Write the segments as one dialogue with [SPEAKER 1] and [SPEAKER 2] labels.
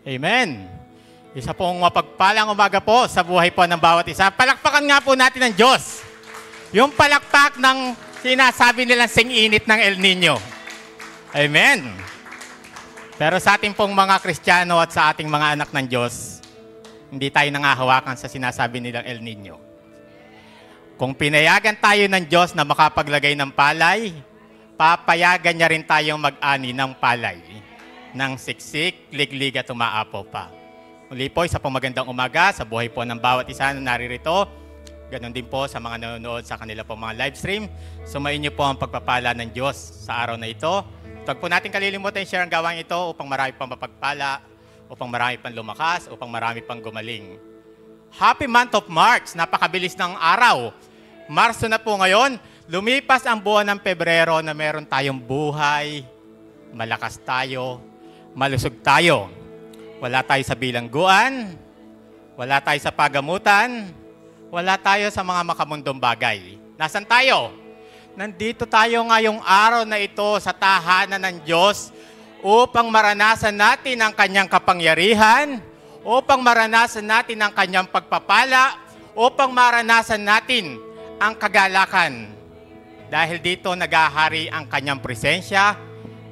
[SPEAKER 1] Amen. Isa pong mapagpalang umaga po sa buhay po ng bawat isa. Palakpakan nga po natin ng Diyos. Yung palakpak ng sinasabi nilang sing-init ng El Nino. Amen. Pero sa ating pong mga Kristiyano at sa ating mga anak ng Diyos, hindi tayo nangahawakan sa sinasabi nilang El Nino. Kung pinayagan tayo ng Diyos na makapaglagay ng palay, papayagan niya rin tayong mag-ani ng palay, ng siksik, liglig at umaapaw pa. Muli po, isa pong magandang umaga sa buhay po ng bawat isa na naririto. Ganon din po sa mga nanonood sa kanila po mga live stream. Sumayin niyo po ang pagpapala ng Diyos sa araw na ito. Huwag po natin kalilimutan share ang gawain ito upang marami pang mapagpala, upang marami pang lumakas, upang marami pang gumaling. Happy month of March! Napakabilis ng araw. Marso na po ngayon. Lumipas ang buwan ng Pebrero na meron tayong buhay, malakas tayo, malusog tayo. Wala tayo sa bilangguan, wala tayo sa pagamutan, wala tayo sa mga makamundong bagay. Nasaan tayo? Nandito tayo ngayong araw na ito sa tahanan ng Diyos upang maranasan natin ang kanyang kapangyarihan, upang maranasan natin ang kanyang pagpapala, upang maranasan natin ang kagalakan. Dahil dito nagahari ang kanyang presensya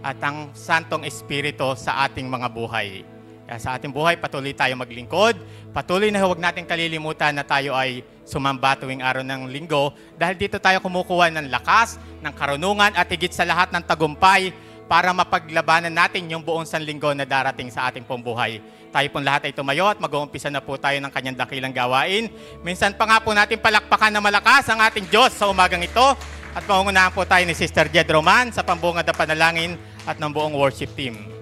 [SPEAKER 1] at ang Santong Espiritu sa ating mga buhay. Kaya sa ating buhay, patuloy tayo maglingkod. Patuloy na huwag natin kalilimutan na tayo ay sumamba tuwing araw ng linggo dahil dito tayo kumukuha ng lakas, ng karunungan at higit sa lahat ng tagumpay para mapaglabanan natin yung buong sanlinggo na darating sa ating pong buhay. Tayo pong lahat ay tumayo at mag-uumpisa na po tayo ng kanyang dakilang gawain. Minsan pa nga po natin palakpakan na malakas ang ating Diyos sa umagang ito at maungunahan po tayo ni Sister Jed Roman sa pambungad na panalangin at ng buong worship team.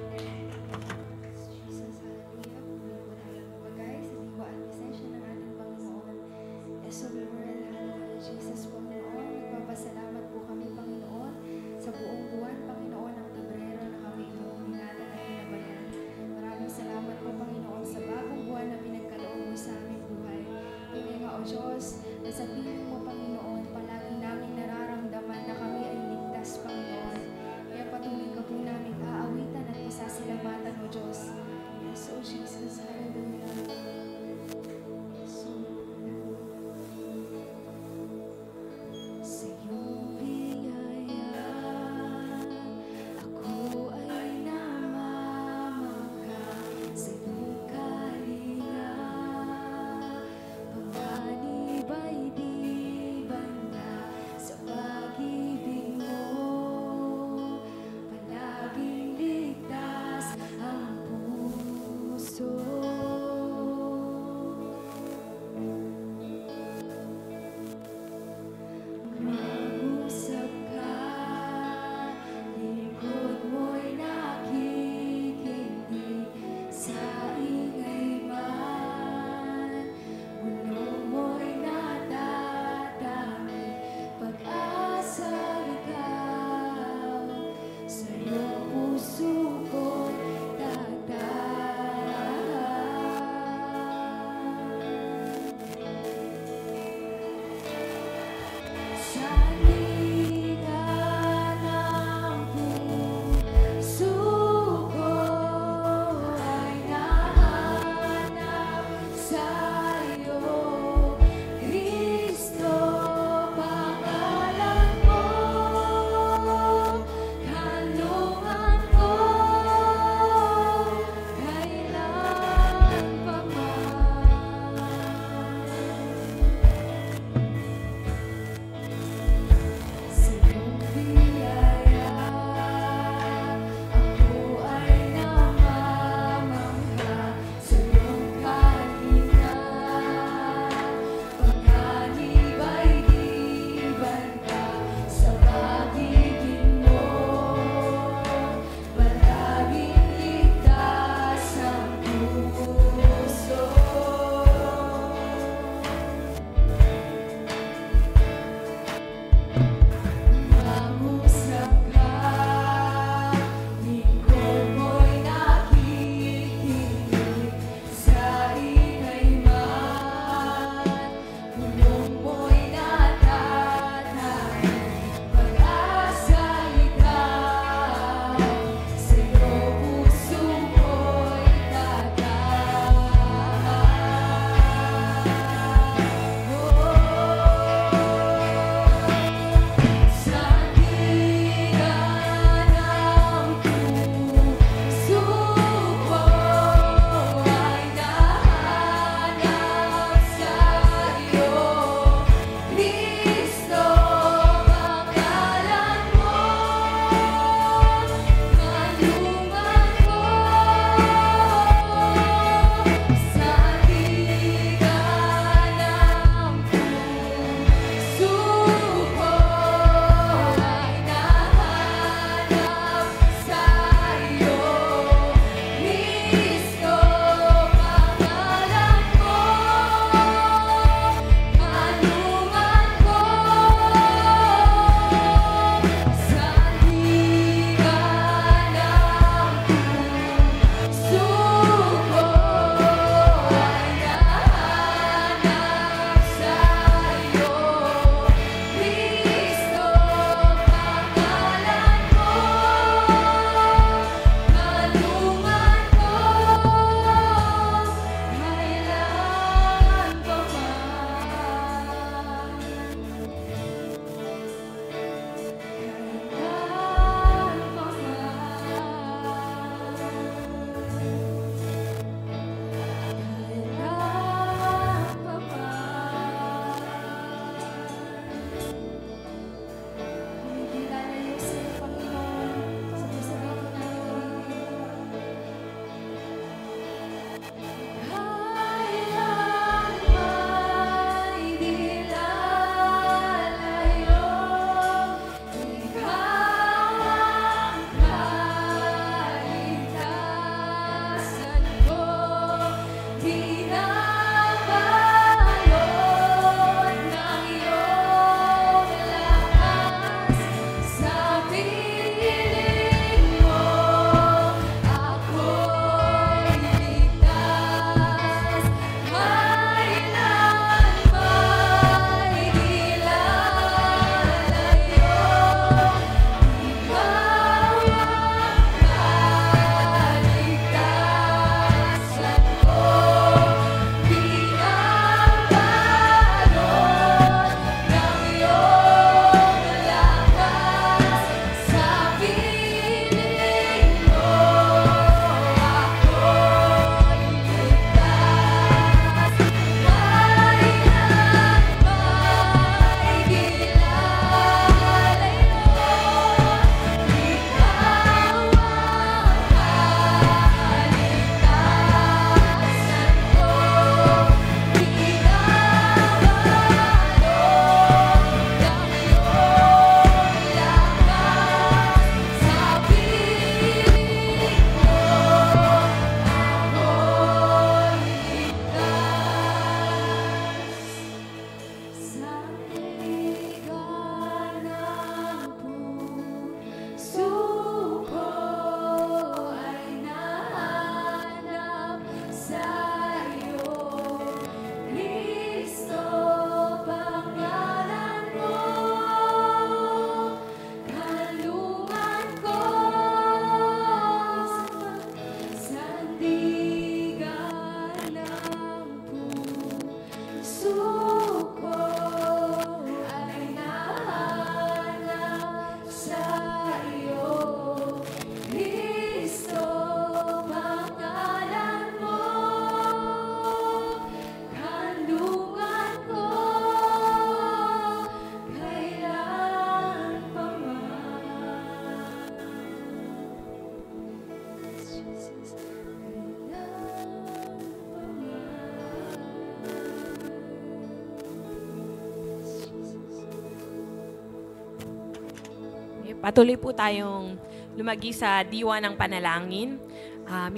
[SPEAKER 2] Patuloy po tayong lumagi sa diwa ng panalangin.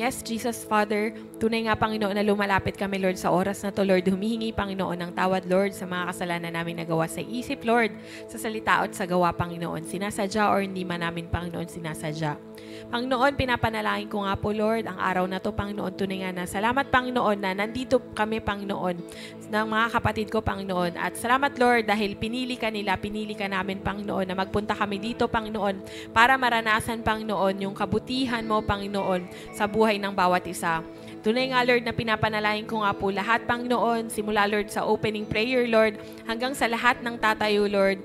[SPEAKER 2] Yes, Jesus, Father, tunay nga, Panginoon, na lumalapit kami, Lord, sa oras na to, Lord. Humihingi, Panginoon, ng tawad, Lord, sa mga kasalanan namin nagawa sa isip, Lord, sa salita at sa gawa, Panginoon. Sinasadya or hindi man namin, Panginoon, sinasadya. Panginoon, pinapanalangin ko nga po, Lord, ang araw na to, Panginoon, tunay nga na. Salamat, Panginoon, na nandito kami, Panginoon, ng mga kapatid ko, Panginoon. At salamat, Lord, dahil pinili ka nila, pinili ka namin, Panginoon, na magpunta kami dito, Panginoon, para maranasan, Panginoon, yung kabutihan mo, Panginoon, sa buhay ng bawat isa. Tunay nga, Lord, na pinapanalangin ko nga po lahat, Panginoon, simula, Lord, sa opening prayer, Lord, hanggang sa lahat ng tatayo, Lord,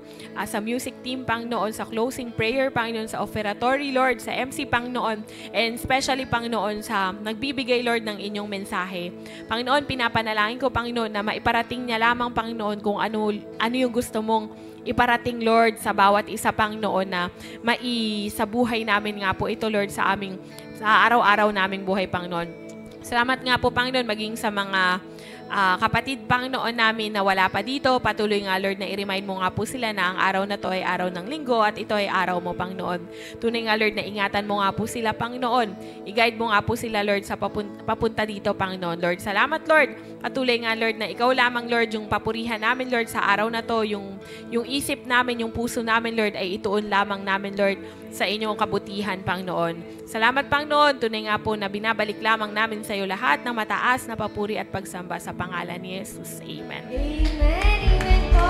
[SPEAKER 2] sa music team, Panginoon, sa closing prayer, Panginoon, sa offeratory, Lord, sa MC, Panginoon, and especially, Panginoon, sa nagbibigay, Lord, ng inyong mensahe. Panginoon, pinapanalangin ko, Panginoon, na maiparating niya lamang, Panginoon, kung ano yung gusto mong iparating, Lord, sa bawat isa, Panginoon, na sa buhay namin nga po ito, Lord, sa araw-araw naming buhay, Panginoon. Salamat nga po, Panginoon, maging sa mga kapatid, Panginoon, namin na wala pa dito. Patuloy nga, Lord, na i-remind mo nga po sila na ang araw na to ay araw ng linggo at ito ay araw mo, Panginoon. Tunay nga, Lord, na ingatan mo nga po sila, Panginoon. I-guide mo nga po sila, Lord, sa papunta dito, Panginoon. Lord, salamat, Lord. Patuloy nga, Lord, na ikaw lamang, Lord, yung papurihan namin, Lord, sa araw na to, yung isip namin, yung puso namin, Lord, ay ituon lamang namin, Lord, sa inyong kabutihan, Panginoon. Salamat, Panginoon. Tunay nga po na binabalik lamang namin sa iyo lahat ng mataas na papuri at pagsamba sa pangalan ni Jesus. Amen.
[SPEAKER 3] Amen. Amen po.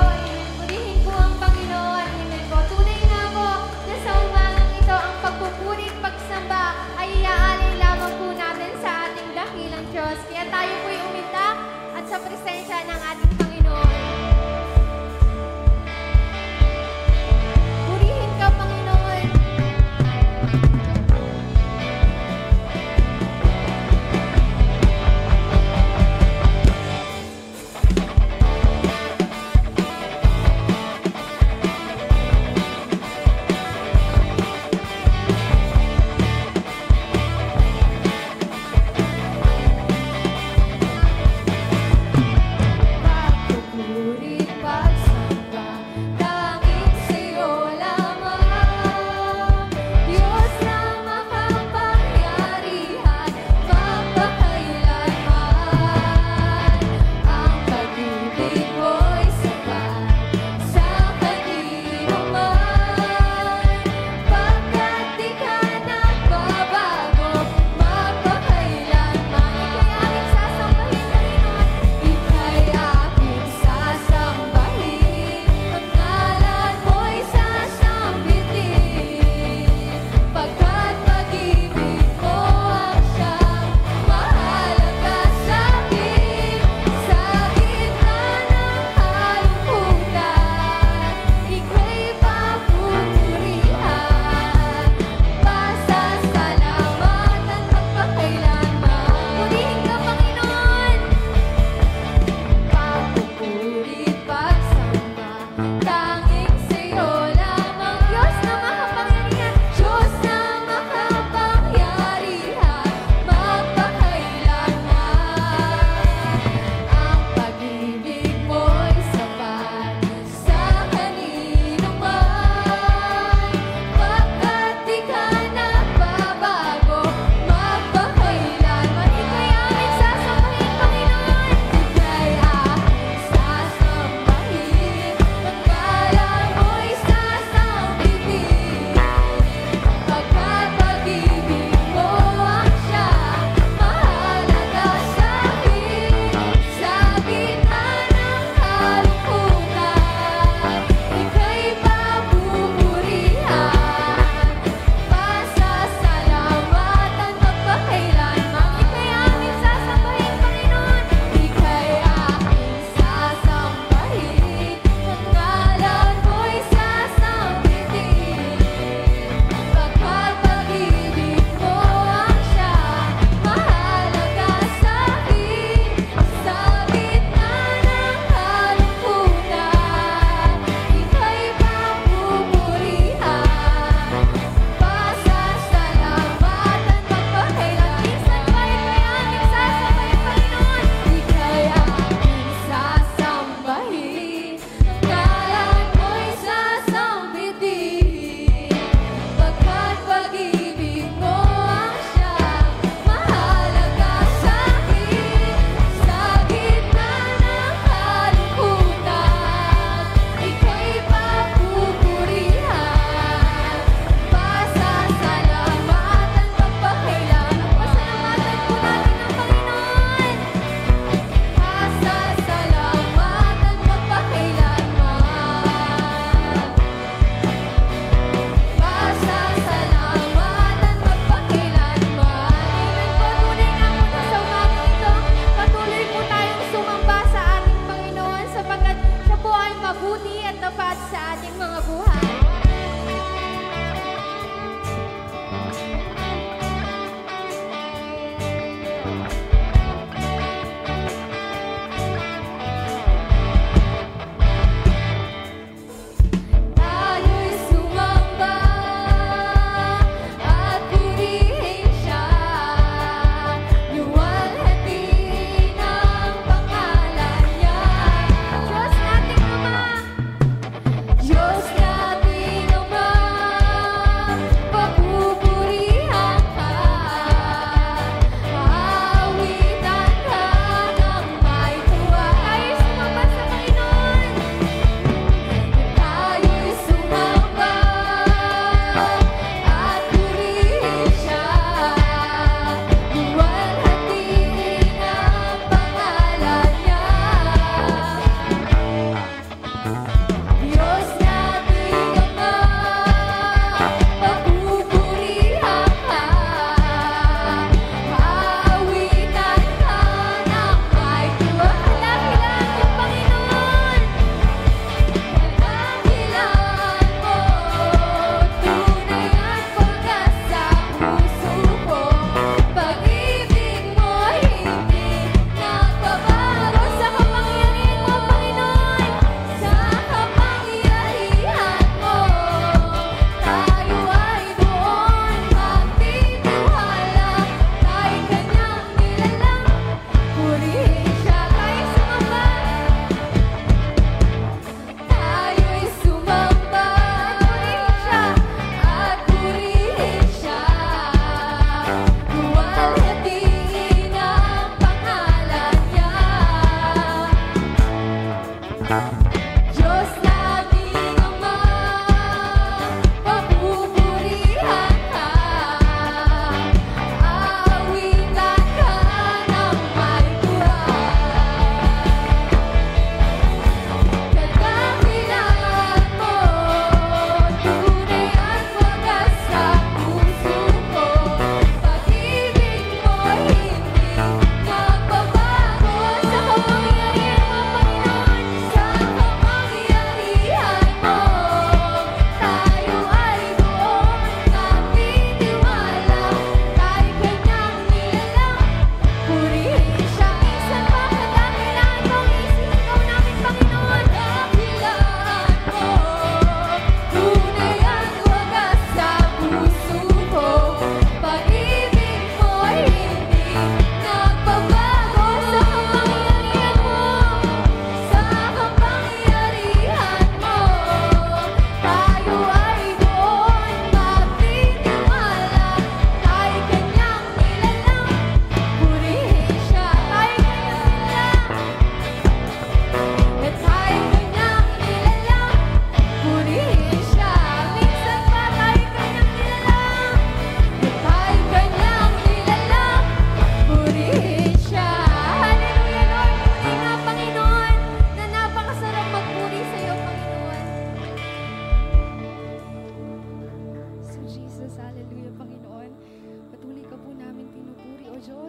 [SPEAKER 3] Purihin po ang Panginoon. Amen po. Tunay nga po na sa umagang ito, ang pagpupuri at pagsamba ay iaalay lamang po natin sa ating dakilang Diyos. Kaya tayo po'y umitak at sa presensya ng ating Panginoon. Purihin ka, Panginoon.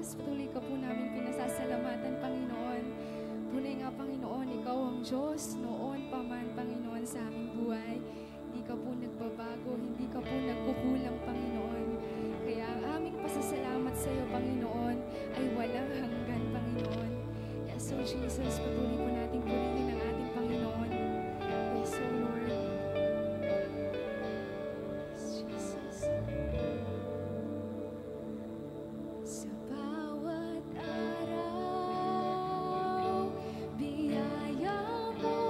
[SPEAKER 4] Jesus, patuloy ka po namin pinasasalamatan, Panginoon. Tunay nga, Panginoon, Ikaw ang Diyos noon pa man, Panginoon, sa aming buhay. Hindi ka po nagbabago, hindi ka po nagkukulang, Panginoon. Kaya ang aming pasasalamat sa iyo, Panginoon, ay walang hanggan, Panginoon. Yes, so Jesus, patuloy po natin purihin ang ating Panginoon. Yes, so Lord. Yes, Jesus. Sa bawat araw, biyaya mo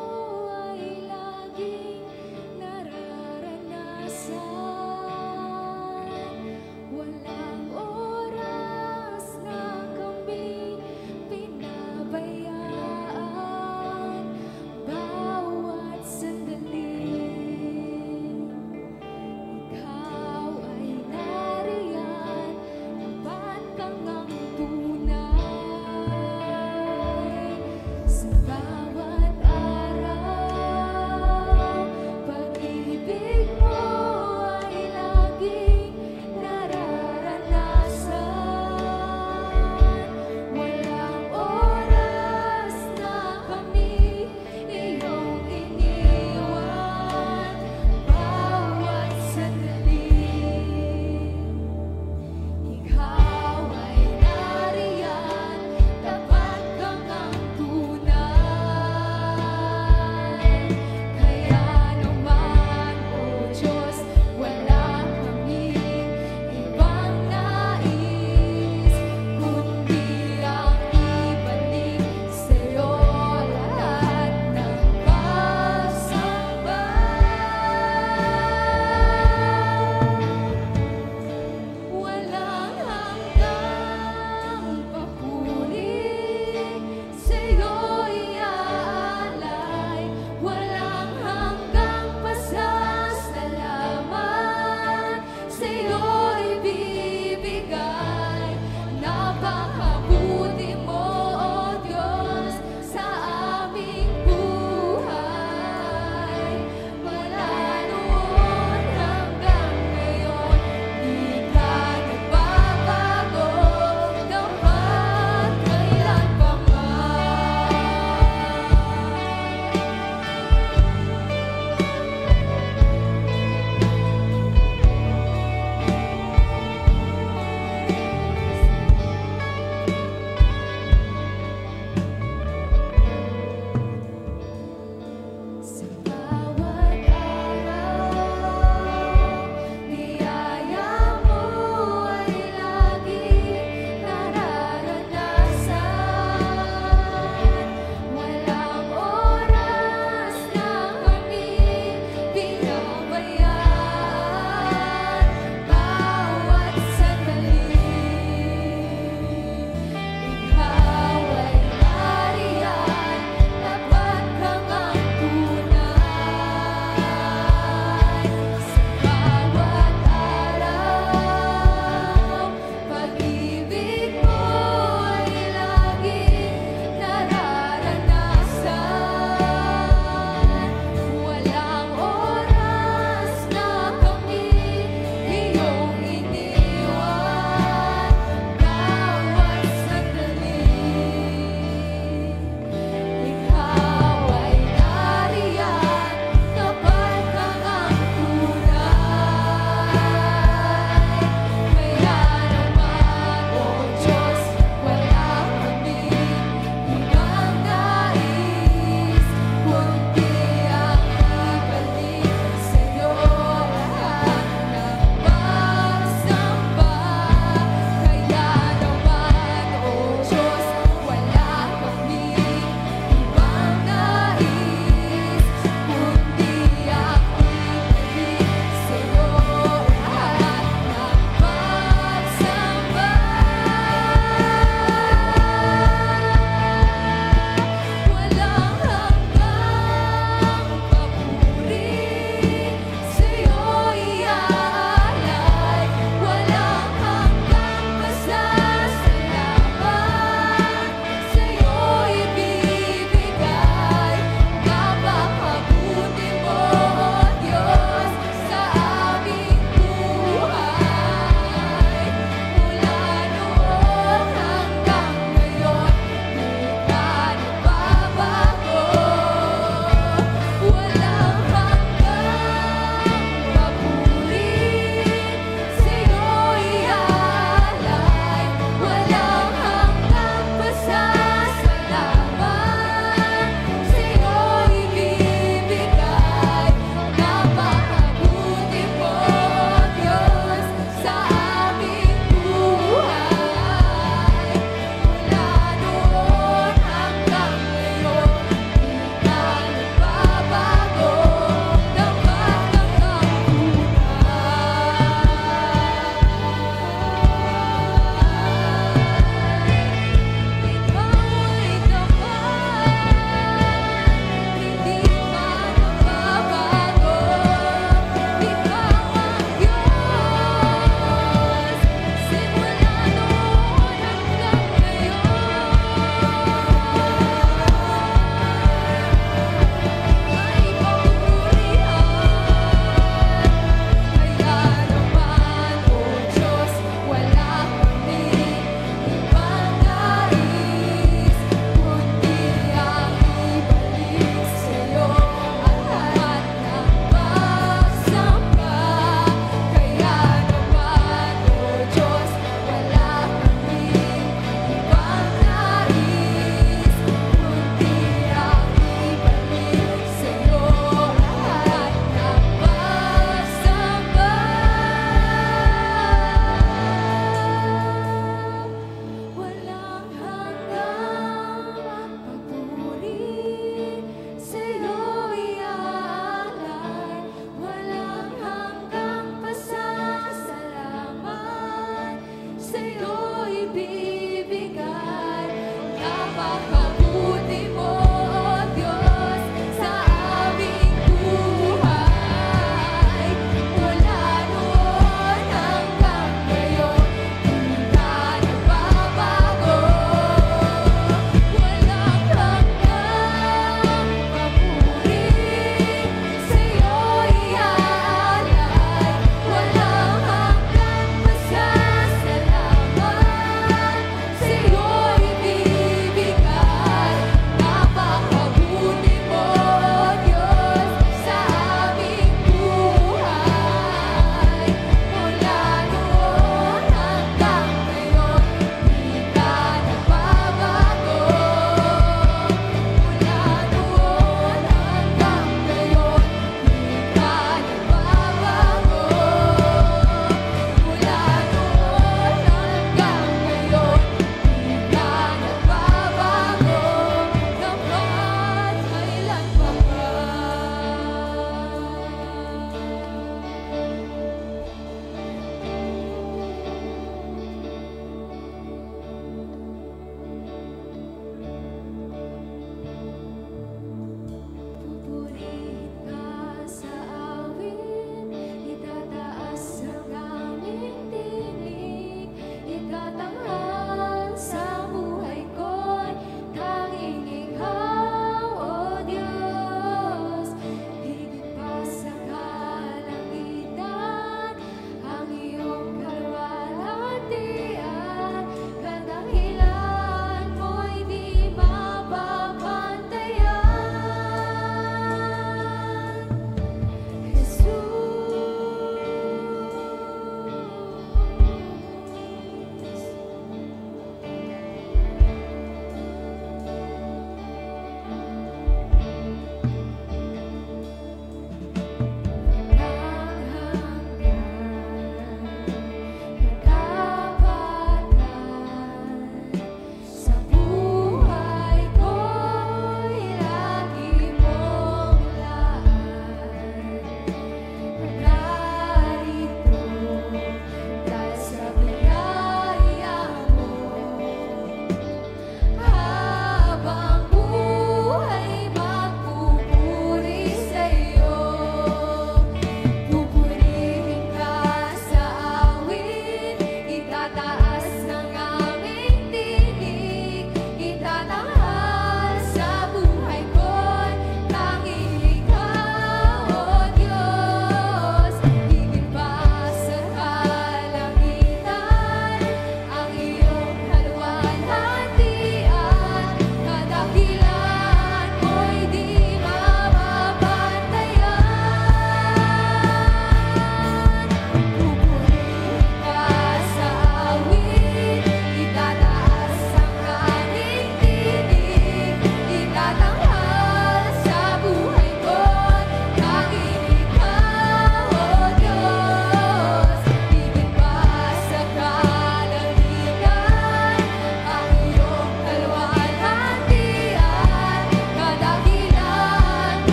[SPEAKER 4] ay laging nararanasan.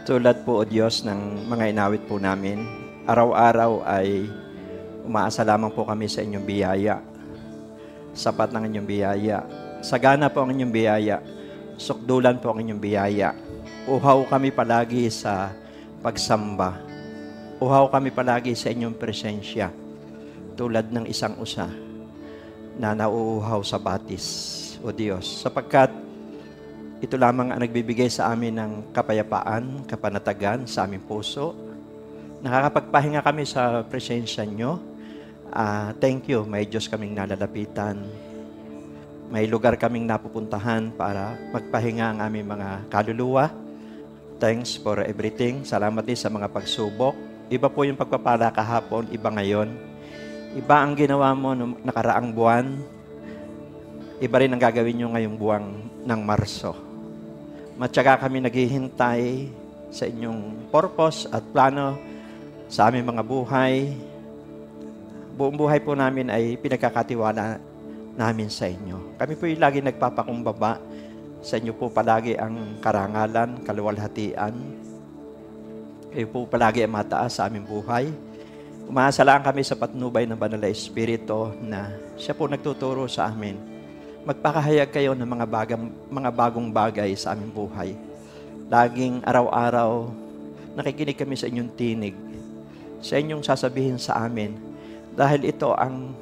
[SPEAKER 5] Tulad po, O Diyos, ng mga inawit po namin, araw-araw ay umaasa lamang po kami sa inyong biyaya. Sapat ng inyong biyaya. Sagana po ang inyong biyaya. Sukdulan po ang inyong biyaya. Uhaw kami palagi sa pagsamba. Uhaw kami palagi sa inyong presensya. Tulad ng isang usa na nauuhaw sa batis, O Diyos. Sapagkat ito lamang ang nagbibigay sa amin ng kapayapaan, kapanatagan sa aming puso. Nakakapagpahinga kami sa presensya nyo. Thank you, may Diyos kaming nalalapitan. May lugar kaming napupuntahan para magpahinga ang aming mga kaluluwa. Thanks for everything. Salamat din sa mga pagsubok. Iba po yung pagpapala kahapon, iba ngayon. Iba ang ginawa mo noong nakaraang buwan. Iba rin ang gagawin nyo ngayong buwang ng Marso. Matyaga kami naghihintay sa inyong purpose at plano sa aming mga buhay. Buong buhay po namin ay pinagkakatiwala namin sa inyo. Kami po yung lagi nagpapakumbaba. Sa inyo po palagi ang karangalan, kaluwalhatian. Kayo po palagi ang mataas sa aming buhay. Umaasa lang kami sa patnubay ng Banal na Espiritu na siya po nagtuturo sa amin. Magpakahayag kayo ng mga bagong bagay sa aming buhay. Laging araw-araw, nakikinig kami sa inyong tinig. Sa inyong sasabihin sa amin. Dahil ito ang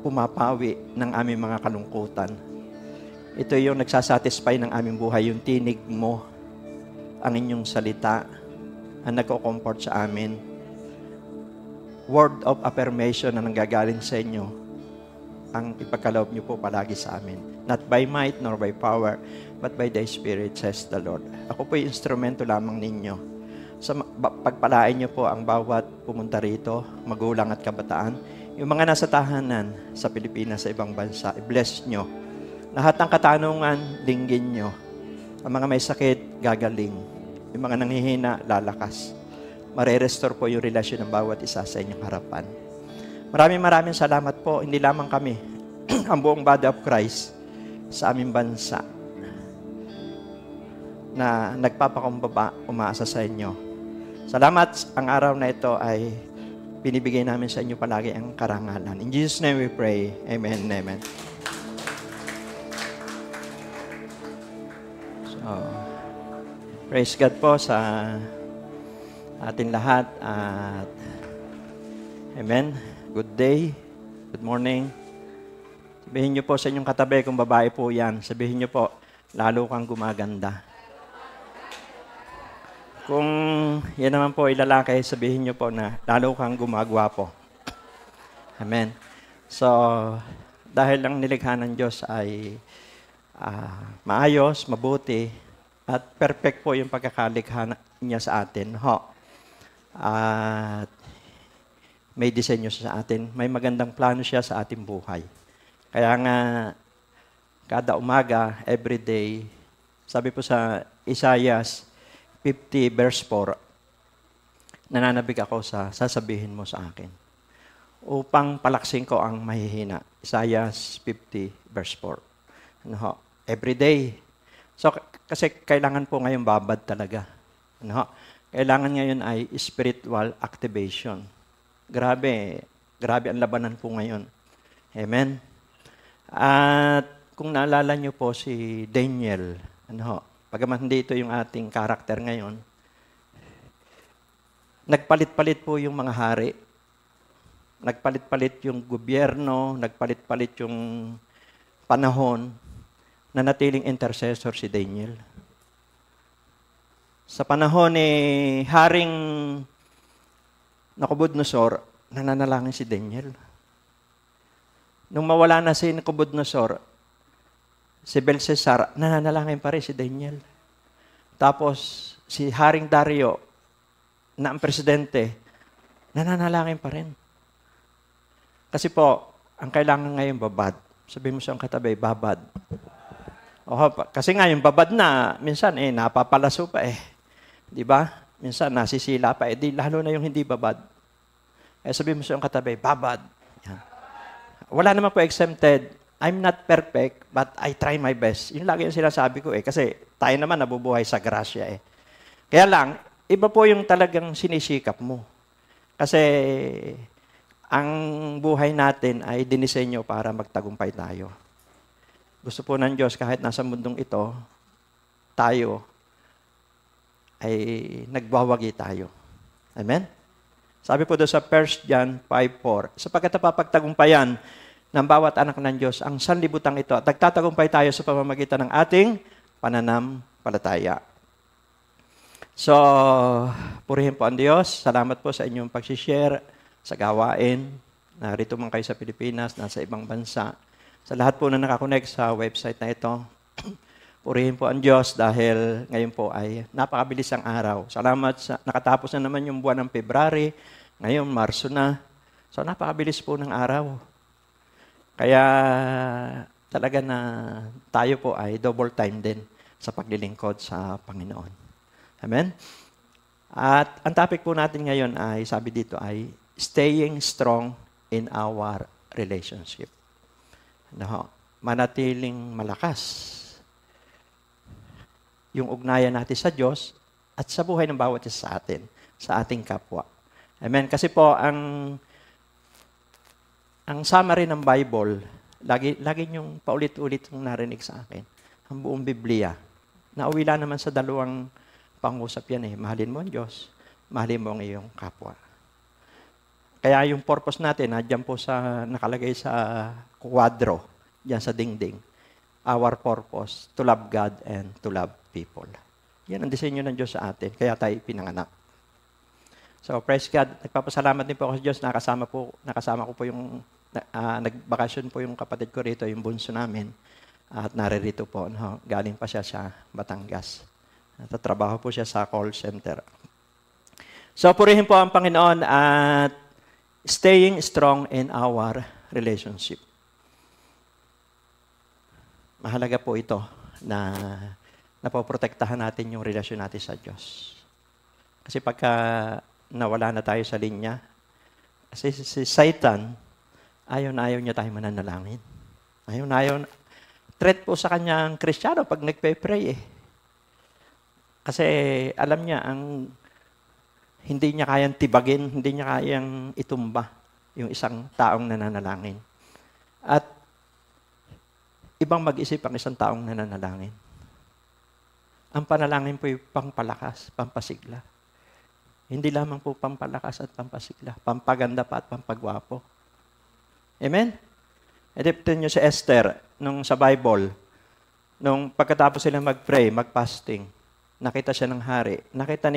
[SPEAKER 5] pumapawi ng aming mga kalungkutan. Ito yung nagsasatisfy ng aming buhay, yung tinig mo, ang inyong salita, ang nagko-comfort sa amin. Word of affirmation na nanggagaling sa inyo, ang ipagkaloob niyo po palagi sa amin. Not by might nor by power, but by the Spirit, says the Lord. Ako po yung instrumento lamang ninyo. Sa pagpalain niyo po ang bawat pumunta rito, magulang at kabataan, yung mga nasa tahanan sa Pilipinas, sa ibang bansa, i-bless nyo. Lahat ng katanungan, dinggin nyo. Ang mga may sakit, gagaling. Yung mga nanghihina, lalakas. Mare-restore po yung relasyon ng bawat isa sa inyong harapan. Maraming salamat po. Hindi lamang kami, ang buong body of Christ sa aming bansa na nagpapakumbaba, umaasa sa inyo. Salamat, ang araw na ito ay binibigay namin sa inyo palagi ang karangalan. In Jesus' name we pray. Amen and amen. So, praise God po sa ating lahat at amen. Good day. Good morning. Sabihin niyo po sa inyong katabi, kung babae po yan, sabihin niyo po, lalo kang gumaganda. Kung yan naman po ay lalaki, sabihin niyo po na lalo kang gumagwapo. Amen. So, dahil ang nilikha ng Diyos ay maayos, mabuti, at perfect po yung pagkakalikha niya sa atin. At may disenyo siya sa atin. May magandang plano siya sa ating buhay. Kaya nga, kada umaga, every day, sabi po sa Isaiah 50 verse 4, nananabig ako sa sasabihin mo sa akin upang palaksin ko ang mahihina. Isaiah 50 verse 4. Every day. So, kasi kailangan po ngayon babad talaga. Kailangan ngayon ay spiritual activation. Grabe ang labanan po ngayon. Amen. At kung naalala niyo po si Daniel, pagaman hindi ito yung ating karakter ngayon, nagpalit-palit po yung mga hari. Nagpalit-palit yung gobyerno, nagpalit-palit yung panahon, na natiling intercessor si Daniel. Sa panahon ni Haring Nabucodonosor, nananalangin si Daniel. Nung mawala na si Nabucodonosor, si Belshazzar, nananalangin pa rin si Daniel. Tapos, si Haring Dario, na ang presidente, nananalangin pa rin. Kasi po, ang kailangan ngayon babad. Sabihin mo sa katabi, babad. Kasi nga yung babad na, minsan napapalaso pa Di ba? Minsan nasisila pa. Di lalo na yung hindi babad. Sabihin mo sa katabi, babad. Yan. Wala naman po exempted. I'm not perfect, but I try my best. Yun lagi yung sinasabi ko Kasi tayo naman nabubuhay sa grasya Kaya lang, iba po yung talagang sinisikap mo. Kasi ang buhay natin ay dinisenyo para magtagumpay tayo. Gusto po ng Diyos kahit nasa mundong ito, tayo ay nagwawagi tayo. Amen? Sabi po doon sa 1 John 5:4, sapagkat napapagtagumpayan ng bawat anak ng Diyos ang sanlibutan ito at nagtatagumpay tayo sa pamamagitan ng ating pananampalataya. So, purihin po ang Diyos. Salamat po sa inyong pag-share sa gawain. Narito man kayo sa Pilipinas, nasa ibang bansa. Sa lahat po na nakakonect sa website na ito, purihin po ang Diyos dahil ngayon po ay napakabilis ang araw. Salamat sa nakatapos na naman yung buwan ng February, ngayon Marso na. So napakabilis po ng araw. Kaya talaga na tayo po ay double time din sa paglilingkod sa Panginoon. Amen? At ang topic po natin ngayon ay, sabi dito ay, staying strong in our relationship. Manatiling malakas yung ugnayan natin sa Diyos at sa buhay ng bawat isa sa atin, sa ating kapwa. Amen? Kasi po, ang summary ng Bible, lagi niyong paulit-ulit yung narinig sa akin. Ang buong Biblia. Nauwila naman sa dalawang pangusap yan eh. Mahalin mo ang Diyos, mahalin mo ang iyong kapwa. Kaya yung purpose natin, dyan po nakalagay sa kwadro, dyan sa dingding. Our purpose, to love God and to love people. Yan ang disenyo ng Diyos sa atin, kaya tayo pinanganak. So, praise God. Nagpapasalamat din po ako sa Diyos. Nakasama ko po yung, nagbakasyon po yung kapatid ko rito, yung bunso namin. At naririto po, galing pa siya sa Batangas. Natatrabaho po siya sa call center. So, purihin po ang Panginoon at staying strong in our relationship. Mahalaga po ito na napoprotektahan natin yung relasyon natin sa Diyos. Kasi pagka nawala na tayo sa linya, kasi si Satan, ayaw niya tayo mananalangin. Ayaw. Threat po sa kanya ang Kristiyano pag nagpe-pray eh. Kasi alam niya, hindi niya kayang tibagin, hindi niya kayang itumba yung isang taong nananalangin. At ibang mag-isip ang isang taong nananalangin. Ang panalangin po yung pampalakas, pampasigla. Hindi lamang po pampalakas at pampasigla, pampaganda pa at pampagwapo. Amen? Ediptin nyo si Esther nung sa Bible, nung pagkatapos sila mag-pray, mag-fasting, nakita siya ng hari. Nakita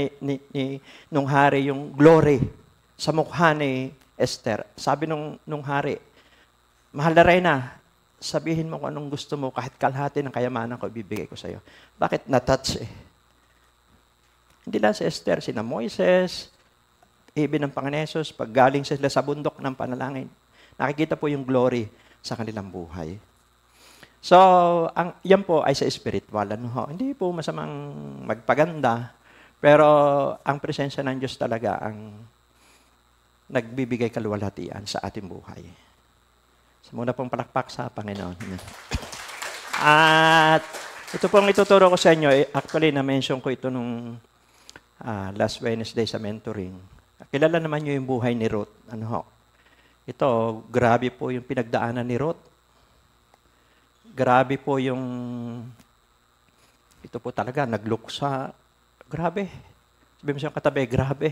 [SPEAKER 5] nung hari yung glory sa mukha ni Esther. Sabi nung hari, mahal na Reyna, sabihin mo kung anong gusto mo, kahit kalahati ng kayamanan ko, ibibigay ko sa iyo. Bakit? Na-touch eh. Hindi lang si Esther, sina Moises, ibig ng Panginoon Jesus, pag galing sila sa bundok ng panalangin, nakikita po yung glory sa kanilang buhay. So, yan po ay sa spiritual. Hindi po masamang magpaganda, pero ang presensya ng Diyos talaga ang nagbibigay kaluwalhatian sa ating buhay. So, muna pong palakpak sa Panginoon. At ito pong ituturo ko sa inyo, actually, na-mention ko ito nung last Wednesday sa mentoring. Kilala naman nyo yung buhay ni Ruth. Ito, grabe po yung pinagdaanan ni Ruth. Grabe po yung, ito po talaga, nagluksa. Grabe. Sabi mo siyang katabi, grabe.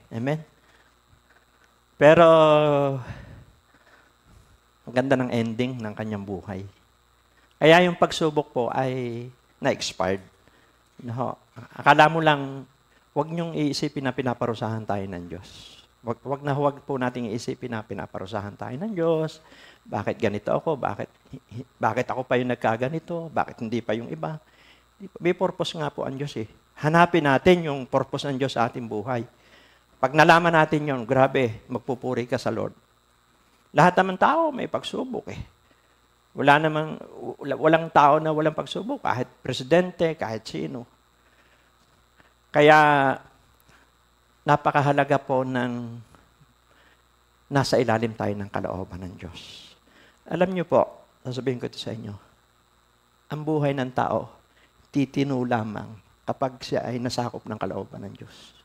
[SPEAKER 5] Amen? Pero, ang ganda ng ending ng kanyang buhay. Kaya yung pagsubok po ay na-expired. Akala mo lang, huwag niyong iisipin na pinaparusahan tayo ng Diyos. Huwag po nating iisipin na pinaparusahan tayo ng Diyos. Bakit ganito ako? Bakit ako pa yung nagkaganito? Bakit hindi pa yung iba? May purpose nga po ang Diyos eh. Hanapin natin yung purpose ng Diyos sa ating buhay. Pag nalaman natin yun, grabe, magpupuri ka sa Lord. Lahat naman tao may pagsubok eh. Walang tao na walang pagsubok, kahit presidente, kahit sino. Kaya, napakahalaga po ng nasa ilalim tayo ng kalooban ng Diyos. Alam niyo po, sasabihin ko ito sa inyo, ang buhay ng tao, titino lamang kapag siya ay nasakop ng kalooban ng Diyos.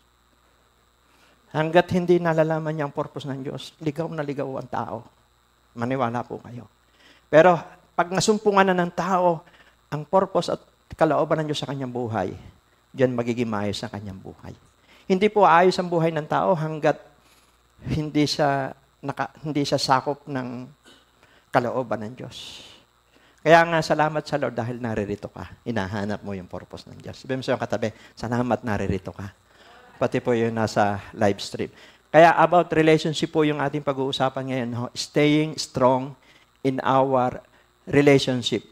[SPEAKER 5] Hanggat hindi nalalaman niya ang purpose ng Diyos, ligaw na ligaw ang tao. Maniwala po kayo. Pero pag nasumpungan na ng tao ang purpose at kalooban ng Diyos sa kanyang buhay, diyan magiging maayos ang kanyang buhay. Hindi po ayos ang buhay ng tao hanggat hindi siya sakop ng kalooban ng Diyos. Kaya nga, salamat sa Lord dahil naririto ka. Hinahanap mo yung purpose ng Diyos. Sabihin mo sa iyong katabi, salamat naririto ka. Pati po yung nasa live stream. Kaya about relationship po yung ating pag-uusapan ngayon. Staying strong in our relationship.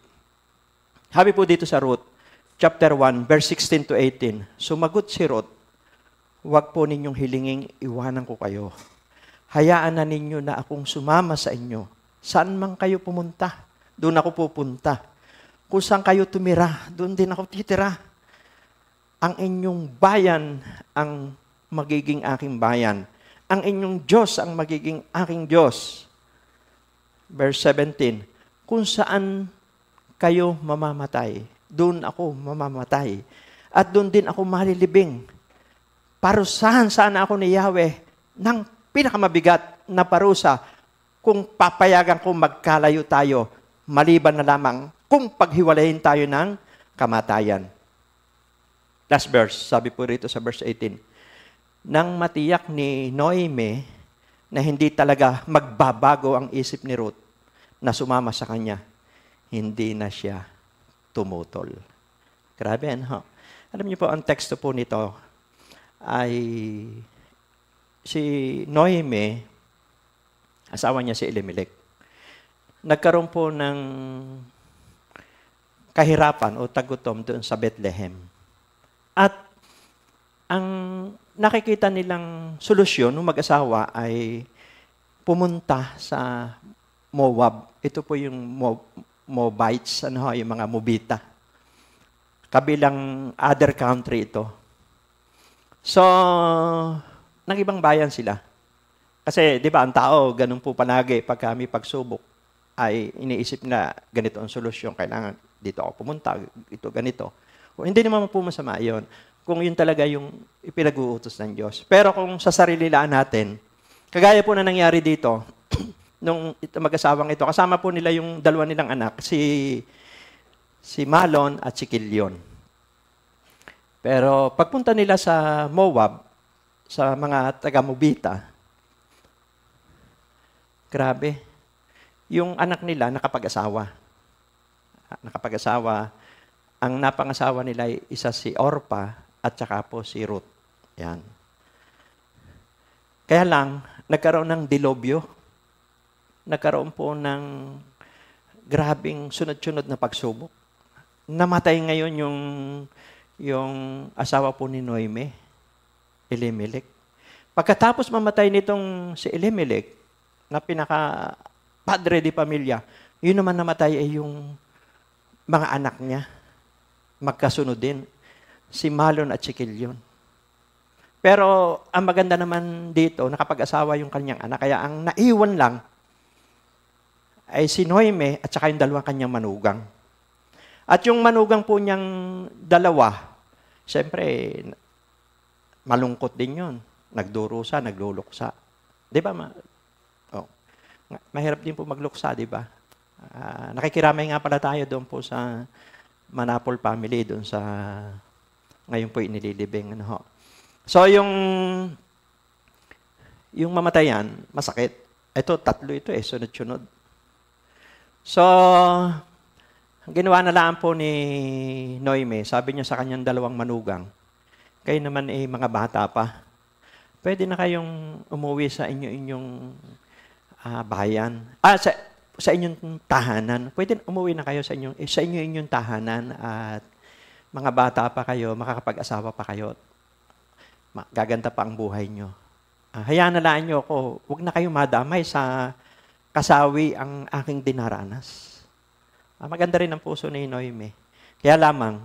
[SPEAKER 5] Habi po dito sa Ruth, chapter 1, verse 16 to 18. Sumagot si Ruth, huwag po ninyong hilinging iwanan ko kayo. Hayaan na ninyo na akong sumama sa inyo. Saan man kayo pumunta, doon ako pupunta. Kung saan kayo tumira, doon din ako titira. Ang inyong bayan ang magiging aking bayan. Ang inyong Diyos ang magiging aking Diyos. Verse 17, kung saan kayo mamamatay, doon ako mamamatay. At doon din ako malilibing. Parusahan sana ako ni Yahweh ng pinakamabigat na parusa kung papayagan kong magkalayo tayo, maliban na lamang kung paghiwalayin tayo ng kamatayan. Last verse, sabi po rito sa verse 18, nang matiyak ni Noemi na hindi talaga magbabago ang isip ni Ruth na sumama sa kanya, hindi na siya tumutol. Grabe, ano? Alam niyo po, ang teksto po nito ay si Noemi, asawa niya si Elimelech, nagkaroon po ng kahirapan o tagutom doon sa Bethlehem. At ang nakikita nilang solusyon ng mag-asawa ay pumunta sa Moab. Ito po yung Moabites, yung mga Mobita. Kabilang other country ito. So, nag-ibang bayan sila. Kasi, di ba, ang tao, ganun po palagi pag kami pagsubok, ay iniisip na ganito ang solusyon. Kailangan dito ako pumunta, ito ganito. O, hindi naman po masama yun. Kung yun talaga yung ipinag-uutos ng Diyos. Pero kung sa sarili lang natin, kagaya po na nangyari dito, nung mag-asawang ito, kasama po nila yung dalawa nilang anak, si Malon at si Kilion. Pero pagpunta nila sa Moab, sa mga taga-Mobita, grabe, yung anak nila nakapag-asawa. Ang napangasawa nila ay isa si Orpa at saka po si Ruth. Yan. Kaya lang, nagkaroon ng dilobyo. Nagkaroon po ng grabing sunod-sunod na pagsubok. Namatay ngayon yung asawa po ni Noemi, Elimelech. Pagkatapos mamatay nitong si Elimelech, na pinaka-padre di pamilya, yun naman namatay ay yung mga anak niya. Magkasunod din. Si Malon at si Kilion. Pero ang maganda naman dito, nakapag-asawa yung kanyang anak. Kaya ang naiwan lang ay si Noemi at saka yung dalawang kanyang manugang. At yung manugang po niyang dalawa, siyempre, malungkot din yun. Nagdurusa, nagluluksa. Di ba? Mahirap din po magluksa, di ba? Nakikiramay nga pala tayo doon po sa Manapol family, doon sa ngayon po inililibing. So, yung mamatayan, masakit. Ito, tatlo ito sunod-sunod. So, ginawa na lang po ni Noemi, sabi niya sa kanyang dalawang manugang, kayo naman mga bata pa, pwede na kayong umuwi sa inyong bayan. Sa inyong tahanan. Pwede umuwi na kayo sa inyong tahanan at mga bata pa kayo, makakapag-asawa pa kayo. Gaganda pa ang buhay nyo. Hayaan na lang nyo ako, huwag na kayo madamay sa kasawi ang aking dinaranas. Maganda rin ang puso ni Noemi. Kaya lamang,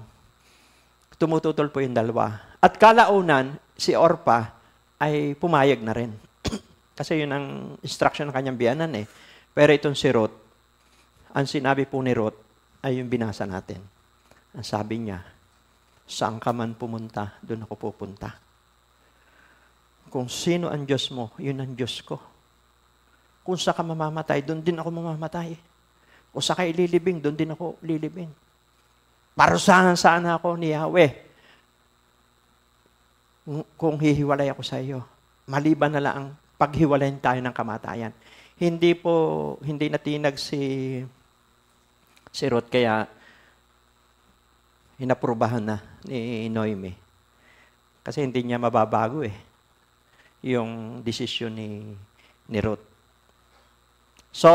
[SPEAKER 5] tumututol po yung dalawa. At kalaunan, si Orpa ay pumayag na rin. Kasi yun ang instruction ng kanyang biyanan eh. Pero itong si Ruth, ang sinabi po ni Ruth ay yung binasa natin. Ang sabi niya, Saan ka man pumunta, doon ako pupunta. Kung sino ang Diyos mo, yun ang Diyos ko. Kung saan ka mamamatay, doon din ako mamamatay. Kung saan ka ililibing, doon din ako lilibing. Parusahan sana ako ni Yahweh. Kung hihiwalay ako sa iyo, maliban na lang paghiwalayin tayo ng kamatayan. Hindi natinag si Ruth, kaya hinaprubahan na ni Noemi. Kasi hindi niya mababago yung desisyon ni Ruth. So,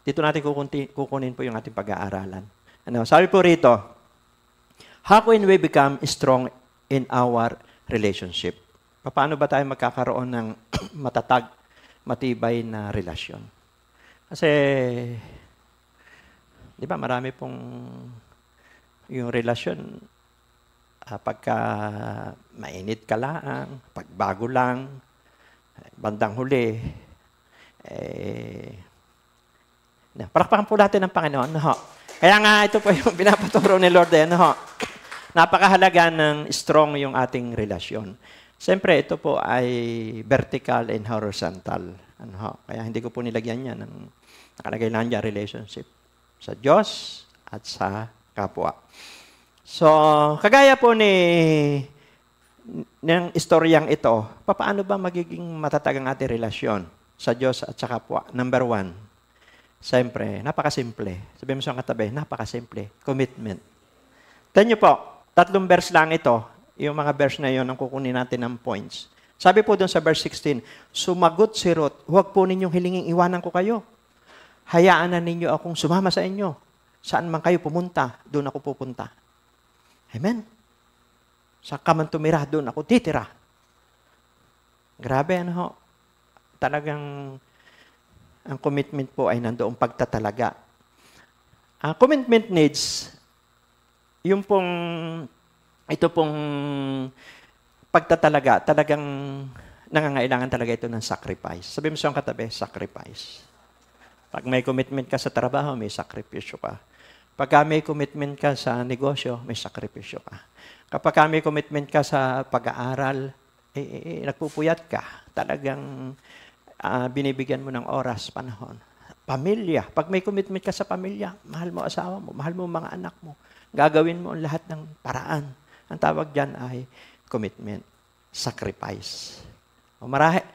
[SPEAKER 5] dito natin kukunin po yung ating pag-aaralan. Sabi po rito, how can we become strong in our relationship? Paano ba tayo magkakaroon ng matatag, matibay na relasyon? Kasi, di ba, marami pong yung relasyon, pagka mainit ka lang, pagbago lang, bandang huli, palakpakan po natin ng Panginoon. Kaya nga, ito po yung pinapaturo ni Lord. Napakahalaga ng strong yung ating relasyon. Siyempre, ito po ay vertical and horizontal. Kaya hindi ko po nilagyan yan. Nakalagay lang dyan, relationship sa Diyos at sa kapwa. So, kagaya po ng istoryang ito, paano ba magiging matatag ang ating relasyon sa Diyos at sa kapwa? Number 1, siyempre, napakasimple. Sabihin mo sa katabi, napakasimple. Commitment. Tignan niyo po, 3 verse lang ito. Yung mga verse na yun, ang kukunin natin ng points. Sabi po doon sa verse 16, sumagot si Ruth, huwag po ninyong hilinging iwanan ko kayo. Hayaan na ninyo akong sumama sa inyo. Saan man kayo pumunta, doon ako pupunta. Amen? Sa ka man tumira, doon ako titira. Grabe, talagang ang commitment po ay nandoong pagtatalaga. Ang commitment needs, ito pong pagtatalaga, talagang nangangailangan talaga ito ng sacrifice. Sabi mo sa katabi, sacrifice. Pag may commitment ka sa trabaho, may sakripisyo ka. Pag may commitment ka sa negosyo, may sakripisyo ka. Kapag may commitment ka sa pag-aaral, nagpupuyat ka. Talagang binibigyan mo ng oras, panahon. Pamilya. Pag may commitment ka sa pamilya, mahal mo asawa mo, mahal mo mga anak mo. Gagawin mo ang lahat ng paraan. Ang tawag dyan ay commitment. Sacrifice. Marahe.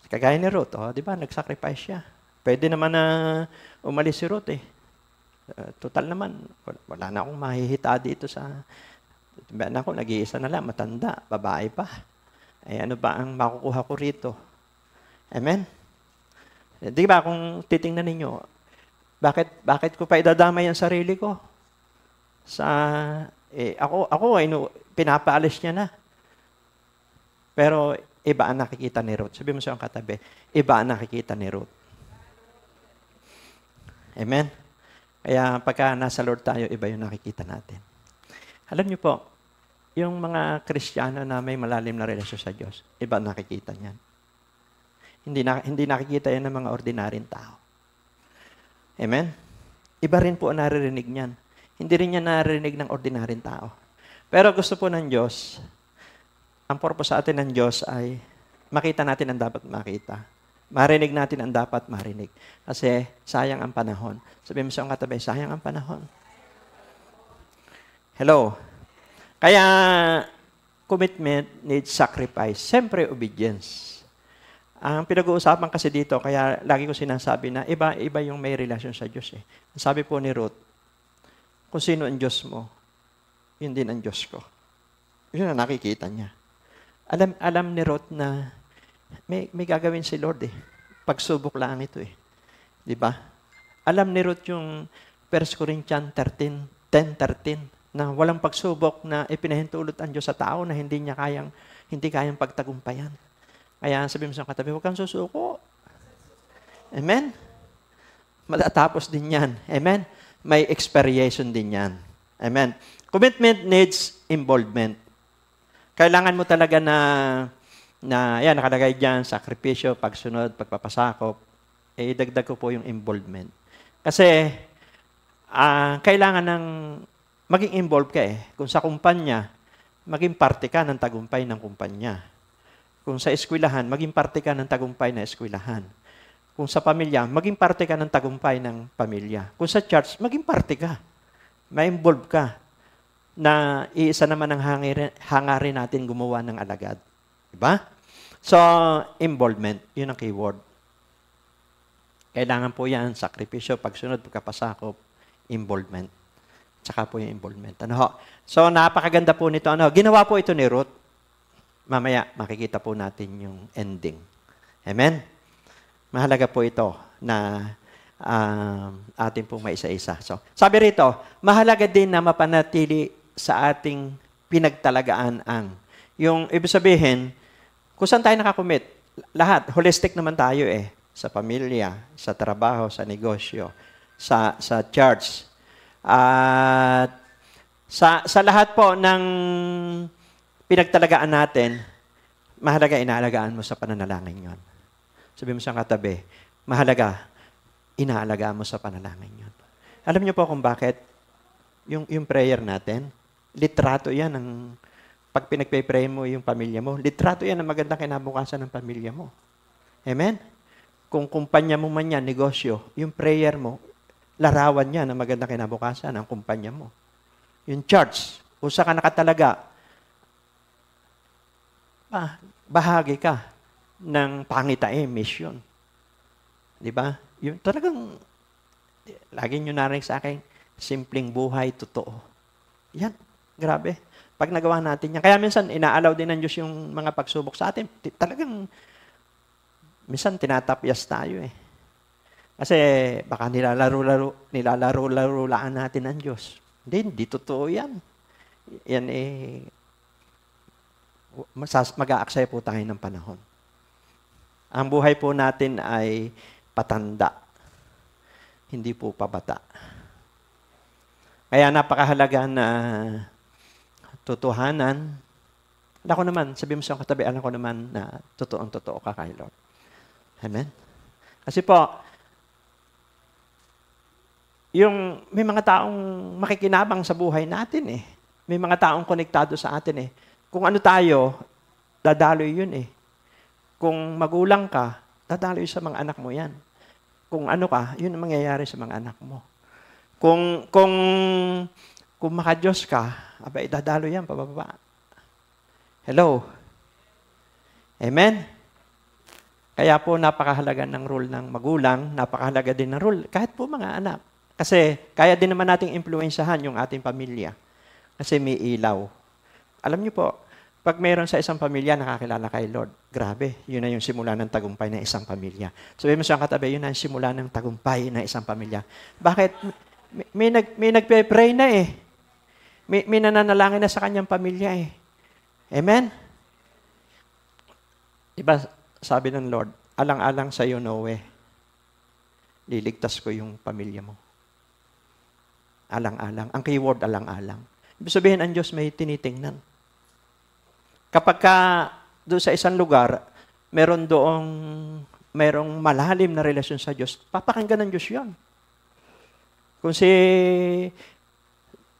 [SPEAKER 5] Kagaya ni Ruth, di ba? Nag-sacrifice siya. Pwede naman na umalis si Ruth total naman, wala na akong mahihita dito sa... Ako, nag-iisa na lang, matanda, babae pa. Ano ba ang makukuha ko rito? Amen? Di ba, kung titingnan ninyo, bakit ko pa idadamay ang sarili ko? Pinapaalis niya na. Pero iba ang nakikita ni Ruth. Sabi mo sa katabi, iba ang nakikita ni Ruth. Amen? Kaya pagka nasa Lord tayo, iba yung nakikita natin. Alam niyo po, yung mga Kristiyano na may malalim na relasyon sa Diyos, iba nakikita niyan. Hindi nakikita yan ng mga ordinaryong tao. Amen? Iba rin po ang naririnig niyan. Hindi rin niya naririnig ng ordinaryong tao. Pero gusto po ng Diyos, ang purpose sa atin ng Diyos ay makita natin ang dapat makita. Marinig natin ang dapat marinig. Kasi sayang ang panahon. Sabihin mo sa katabi, sayang ang panahon. Hello? Kaya, commitment needs sacrifice. Siyempre, obedience. Ang pinag-uusapan kasi dito, kaya lagi ko sinasabi na iba yung may relasyon sa Diyos. Sabi po ni Ruth, kung sino ang Diyos mo, yun din ang Diyos ko. Yun ang nakikita niya. Alam ni Ruth na may gagawin si Lord Pagsubok lang ito Di ba? Alam ni Ruth yung 1 Corinthians 10:13 na walang pagsubok na ipinahintulot ang Diyos sa tao na hindi kayang pagtagumpayan. Kaya sabi mo sa katabi, huwag kang susuko. Amen? Matatapos din yan. Amen? May expiration din yan. Amen? Commitment needs involvement. Kailangan mo talaga yan, nakalagay dyan, sakripisyo, pagsunod, pagpapasakop, idagdag ko po yung involvement. Kasi, kailangan ng maging involved ka eh. Kung sa kumpanya, maging parte ka ng tagumpay ng kumpanya. Kung sa eskwelahan, maging parte ka ng tagumpay na eskwelahan. Kung sa pamilya, maging parte ka ng tagumpay ng pamilya. Kung sa church, maging parte ka. Ma-involve ka na iisa naman ang hangarin natin gumawa ng alagad. Diba? So, involvement, yun ang keyword. Kailangan po yan, sakripisyo, pagsunod, pagkapasakop, involvement. Tsaka po yung involvement. Ano ho? So, napakaganda po nito. Ano, ginawa po ito ni Ruth. Mamaya, makikita po natin yung ending. Amen? Mahalaga po ito na atin pong maisa-isa. So, sabi rito, mahalaga din na mapanatili sa ating pinagtalagaan ang. Yung ibig sabihin, kung saan tayo nakakomit, lahat, holistic naman tayo eh. Sa pamilya, sa trabaho, sa negosyo, sa church. At sa lahat po ng pinagtalagaan natin, mahalaga inaalagaan mo sa pananalangin yon. Sabi mo sa katabi, mahalaga, inaalagaan mo sa panalangin yun. Alam niyo po kung bakit? Yung prayer natin, litrato yan ng, pag pinagpe-pray mo yung pamilya mo, litrato yan ng magandang kinabukasan ng pamilya mo. Amen? Kung kumpanya mo man yan, negosyo, yung prayer mo, larawan yan ng magandang kinabukasan ng kumpanya mo. Yung church, kung saan ka nakatalaga, bahagi ka ng pangitain mission. Di ba? Yung talagang, lagi nyo narinig sa akin, simpleng buhay, totoo. Yan, grabe. Pag nagawa natin yan, kaya minsan, inaalaw din ng Diyos yung mga pagsubok sa atin. Talagang, minsan, tinatapyas tayo eh. Kasi, baka nilalaro-larulaan natin ang Diyos. Hindi totoo yan. Yan eh, mag-aaksaya po tayo ng panahon. Ang buhay po natin ay patanda, hindi po pabata. Kaya napakahalaga na totohanan. Alam ko naman, sabi mo sa katabi, alam ko naman na totoo ka kay Lord. Amen? Kasi po, may mga taong makikinabang sa buhay natin eh. May mga taong konektado sa atin eh. Kung ano tayo, dadaloy yun eh. Kung magulang ka, dadaloy sa mga anak mo yan. Kung ano ka, yun ang mangyayari sa mga anak mo. Kung makadiyos ka, abay, dadaloy yan, pababa. Hello? Amen? Kaya po, napakahalaga ng role ng magulang, napakahalaga din ng role, kahit po mga anak. Kasi, kaya din naman nating impluensyahan yung ating pamilya. Kasi may ilaw. Alam niyo po, pag mayroon sa isang pamilya nakakilala kay Lord, grabe, yun na yung simula ng tagumpay ng isang pamilya. Sabi mo sa katabi, yun na yung simula ng tagumpay ng isang pamilya. Bakit? May nagpe-pray na eh. May nananalangin na sa kanyang pamilya eh. Amen? Diba, sabi ng Lord, alang-alang sa iyo, Noe, liligtas ko yung pamilya mo. Alang-alang. Ang keyword, alang-alang. Ibig sabihin, ang Diyos may tinitingnan. Kapag doon sa isang lugar, merong malalim na relasyon sa Diyos, papakinggan ng Diyos yun. Kung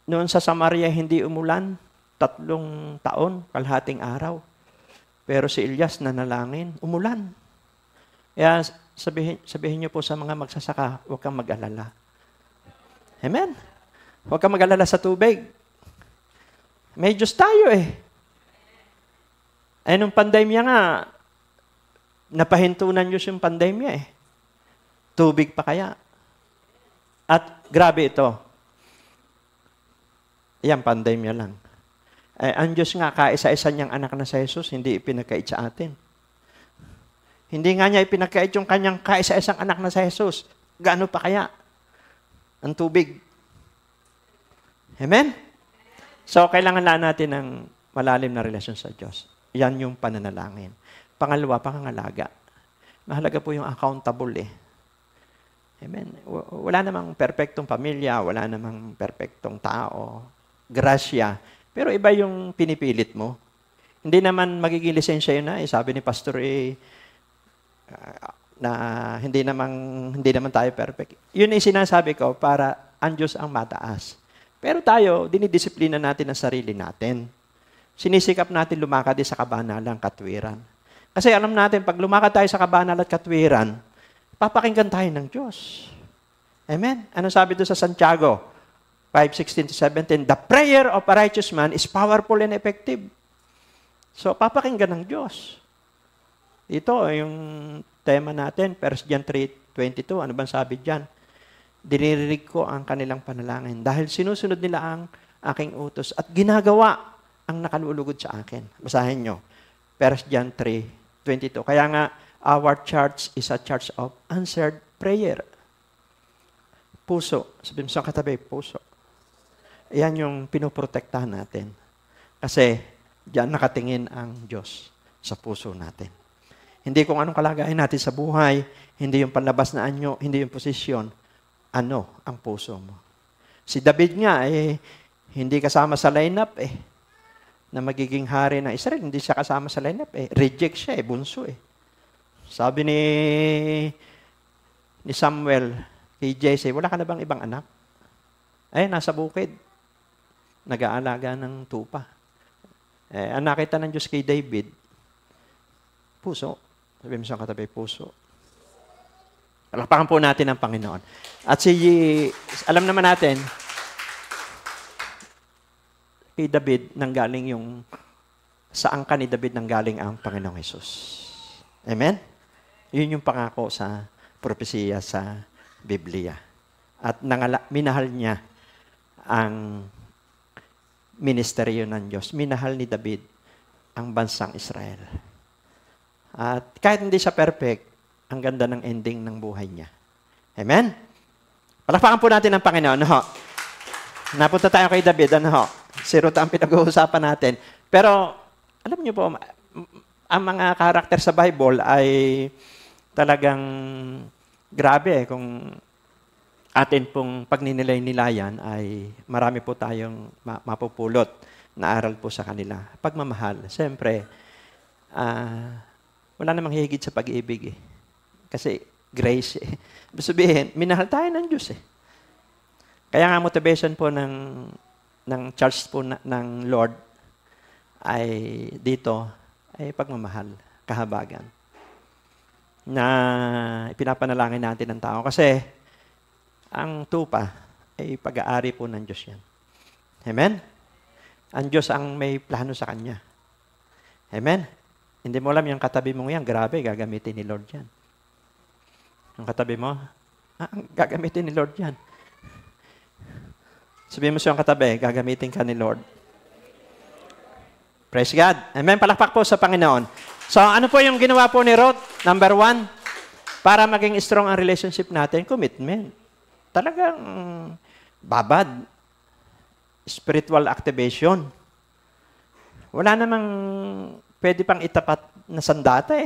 [SPEAKER 5] noon sa Samaria hindi umulan, 3 taon, kalahating araw. Pero si Elias nanalangin, umulan. Kaya sabihin niyo po sa mga magsasaka, huwag kang mag-alala. Amen? Huwag kang mag-alala sa tubig. May Diyos tayo eh. Ay, nung pandemya nga, napahintunan Diyos yung pandemya eh. Tubig pa kaya. At grabe ito. Yan, pandemya lang. Ang Diyos nga, kaisa-isa niyang anak na sa Jesus, hindi ipinagkait sa atin. Hindi nga niya ipinagkait yung kanyang kaisa-isang anak na sa Jesus. Gaano pa kaya? Ang tubig. Amen? So, kailangan lang natin ng malalim na relasyon sa Diyos. Yan yung pananalangin. Pangalawa, pangangalaga. Mahalaga po yung accountable eh. Amen. Wala namang perfectong pamilya, wala namang perfectong tao. Grasya. Pero iba yung pinipilit mo. Hindi naman magiging lisensya yun na. Sabi ni Pastor na hindi naman tayo perfect. Yun yung sinasabi ko para ang Diyos ang mataas. Pero tayo, dinidisiplina natin ang sarili natin. Sinisikap natin lumakad din sa kabanalan, katwiran. Kasi alam natin, pag lumakad tayo sa kabanalan at katwiran, papakinggan tayo ng Diyos. Amen? Ano sabi doon sa Santiago 5:16-17? The prayer of a righteous man is powerful and effective. So, papakinggan ng Diyos. Ito, yung tema natin, 1 John 3:22. Ano bang sabi dyan? Dinirinig ko ang kanilang panalangin dahil sinusunod nila ang aking utos at ginagawa ang nakalulugod sa akin. Basahin nyo. 1 John 3:22. Kaya nga, our church is a church of answered prayer. Puso. Sabi mo sa katabi, puso. Yan yung pinoprotektahan natin. Kasi, diyan nakatingin ang Diyos sa puso natin. Hindi kung anong kalagayan natin sa buhay, hindi yung panlabas na anyo, hindi yung posisyon. Ano ang puso mo? Si David nga, hindi kasama sa lineup na magiging hari ng Israel. Hindi siya kasama sa lineup Reject siya bunso Sabi ni Samuel kay Jesse, wala ka na bang ibang anak? Nasa bukid. Nag-aalaga ng tupa. Ang nakita ng Diyos kay David, puso. Sabi mo sa katabi, puso. Palakpakan po natin ang Panginoon. At alam naman natin, kay David nanggaling sa angka ni David nanggaling ang Panginoong Hesus. Amen? Yun yung pangako sa propesiya sa Biblia. At minahal niya ang ministeryo ng Diyos. Minahal ni David ang bansang Israel. At kahit hindi siya perfect, ang ganda ng ending ng buhay niya. Amen? Palakpakan po natin ang Panginoon. Napunta tayo kay David. Si Ruth ang pinag-uusapan natin. Pero, alam niyo po, ang mga karakter sa Bible ay talagang grabe. Kung atin pong pagninilay-nilayan ay marami po tayong mapupulot na aral po sa kanila. Pagmamahal. Siyempre, wala namang higit sa pag-ibig Kasi grace Ibig sabihin, minahal tayo ng Diyos Kaya nga motivation po ng church po ng Lord ay dito ay pagmamahal, kahabagan. Na ipinapanalangin natin ng tao. Kasi ang tupa ay pag-aari po ng Diyos yan. Amen? Ang Diyos ang may plano sa Kanya. Amen? Hindi mo alam yung katabi mo yan, grabe, gagamitin ni Lord yan. Yung katabi mo, gagamitin ni Lord yan. Sabihin mo siyang katabi, gagamitin ka ni Lord. Praise God. Amen. Palakpak po sa Panginoon. So, ano po yung ginawa po ni Ruth? Number 1, para maging strong ang relationship natin, commitment. Talagang babad. Spiritual activation. Wala namang pwede pang itapat na sandata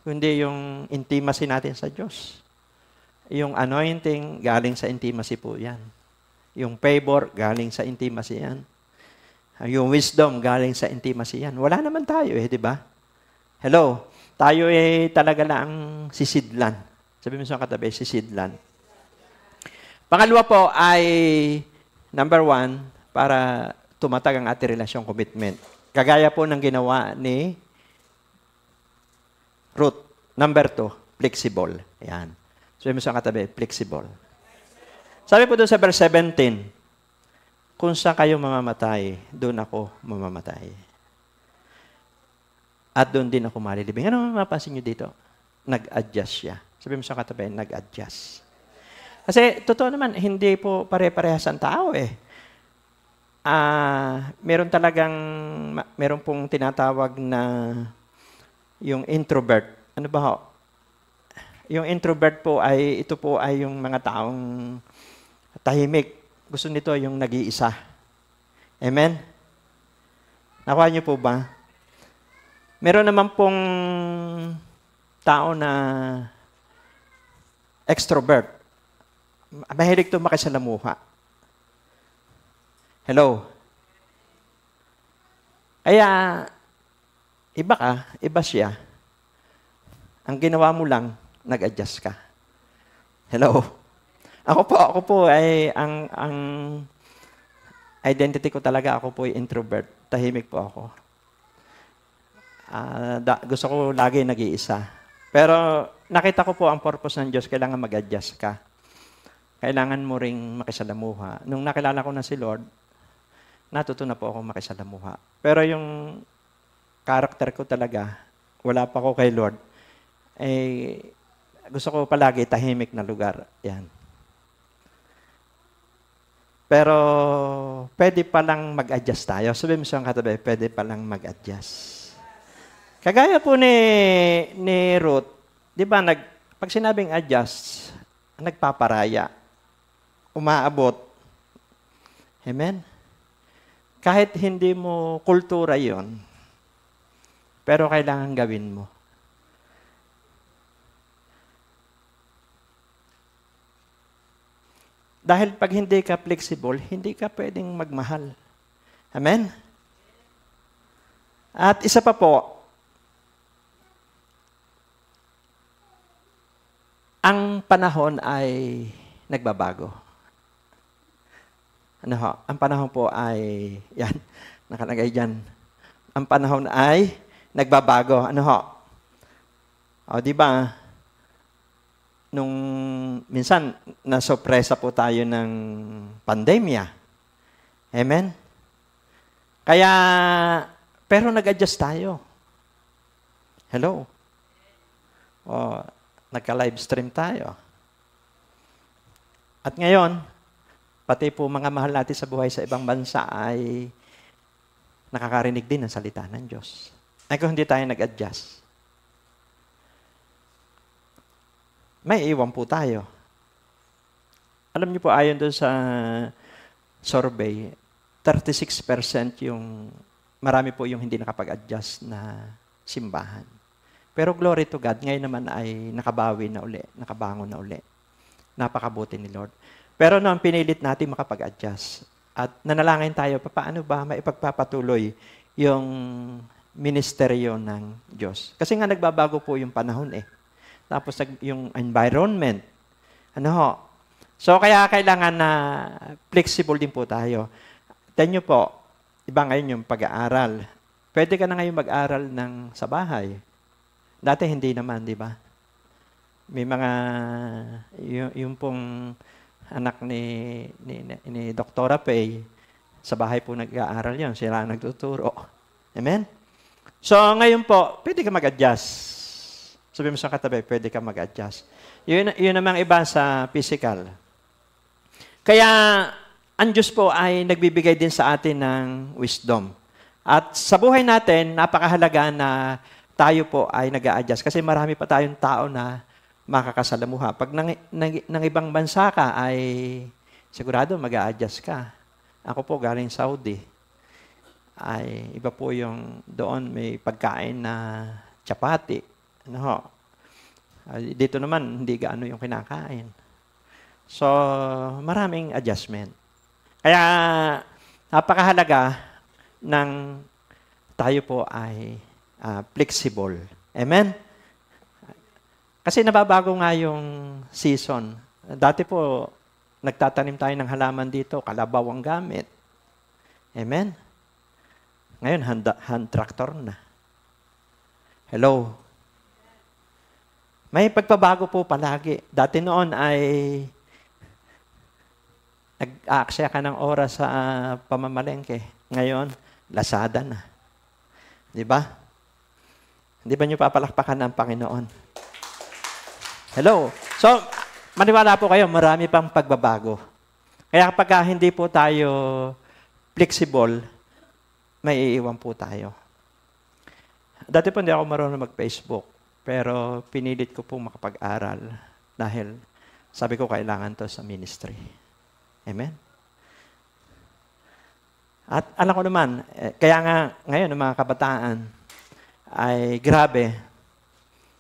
[SPEAKER 5] kundi yung intimacy natin sa Diyos. Yung anointing, galing sa intimacy po yan. Yung favor, galing sa intimacy yan. Yung wisdom, galing sa intimacy yan. Wala naman tayo di ba? Hello? Tayo talaga lang sisidlan. Sabi mo sa katabi, sisidlan. Pangalawa po ay, number 1, para tumatag ang ating relasyon, commitment. Kagaya po ng ginawa ni Ruth. Number 2, flexible. Yan. Sabi mo sa katabi, flexible. Sabi po doon sa verse 17, kung saan kayo mamamatay, doon ako mamamatay. At doon din ako malilibing. Ano mapapansin nyo dito? Nag-adjust siya. Sabi mo sa katabi, nag-adjust. Kasi, totoo naman, hindi po pare-parehas ang tao meron pong tinatawag na yung introvert. Ano ba ho? Yung introvert po ito po ay yung mga taong tahimik. Gusto nito yung nag-iisa. Amen? Nakuha niyo po ba? Meron naman pong tao na extrovert. Mahilig ito makisalamuha. Hello? Kaya, iba ka, iba siya. Ang ginawa mo lang, nag-adjust ka. Hello? Ako po ay ang identity ko talaga, ako po ay introvert. Tahimik po ako. Gusto ko lagi nag-iisa. Pero nakita ko po ang purpose ng Diyos, kailangan mag-adjust ka. Kailangan mo ring makisalamuha. Nung nakilala ko na si Lord, natuto na po ako makisalamuha. Pero yung character ko talaga, wala pa ako kay Lord, gusto ko palagi tahimik na lugar. Yan. Pero pwede palang mag-adjust tayo. Sabi mo siyang katabi, pwede palang mag-adjust. Kagaya po ni Ruth, di ba, pag sinabing adjust, nagpaparaya, umaabot. Amen? Kahit hindi mo kultura yon, pero kailangan gawin mo. Dahil pag hindi ka flexible, hindi ka pwedeng magmahal. Amen? At isa pa po, ang panahon ay nagbabago. Ano ho? Ang panahon po ay, yan, nakalagay dyan. Ang panahon ay nagbabago. Ano ho? O, di ba? Nung minsan, nasopresa po tayo ng pandemya. Amen? Kaya, pero nag-adjust tayo. Hello? O, nagka-live stream tayo. At ngayon, pati po mga mahal natin sa buhay sa ibang bansa ay nakakarinig din ng salita ng Diyos. Ay kung hindi tayo nag-adjust, may iwan po tayo. Alam niyo po, ayon doon sa survey, 36% yung, marami po yung hindi nakapag-adjust na simbahan. Pero glory to God, ngayon naman ay nakabawi na uli, nakabangon na uli. Napakabuti ni Lord. Pero noon, pinilit natin makapag-adjust. At nanalangin tayo, paano ba maipagpapatuloy yung ministeryo ng Diyos? Kasi nga nagbabago po yung panahon eh. Tapos yung environment. Ano ho? So kaya kailangan na flexible din po tayo. Tignan nyo po, iba ngayon yung pag-aaral. Pwede ka na ngayon mag-aral sa bahay. Dati hindi naman, di ba? May mga, yung pong anak ni Dr. Pay, sa bahay po nag-aaral yun. Sila ang nagtuturo. Amen? So, ngayon po, pwede ka mag-adjust. Sabi mo sa katabi, pwede ka mag-adjust. Yun namang iba sa physical. Kaya, ang Diyos po ay nagbibigay din sa atin ng wisdom. At sa buhay natin, napakahalaga na tayo po ay nag-a-adjust. Kasi marami pa tayong tao na makakasalamuha. Pag ng ibang bansa ka, ay sigurado mag-a-adjust ka. Ako po, galing Saudi. Ay, iba po yung doon may pagkain na chapati. Ano ho? Dito naman, hindi gaano yung kinakain. So, maraming adjustment. Kaya, napakahalaga ng tayo po ay flexible. Amen? Kasi nababago nga yung season. Dati po, nagtatanim tayo ng halaman dito, kalabaw ang gamit. Amen? Ngayon, hand tractor na. Hello? May pagpabago po palagi. Dati noon ay nag-aaksaya ka ng oras sa pamamalengke. Ngayon, Lazada na. Di ba? Hindi ba nyo papalakpakan ang Panginoon? Hello? So, maniwala po kayo, marami pang pagbabago. Kaya kapag hindi po tayo flexible, may iiwan po tayo. Dati po hindi ako marunong mag-Facebook, pero pinilit ko po makapag-aral dahil sabi ko kailangan to sa ministry. Amen? At alam ko naman, kaya nga ngayon ng mga kabataan ay grabe,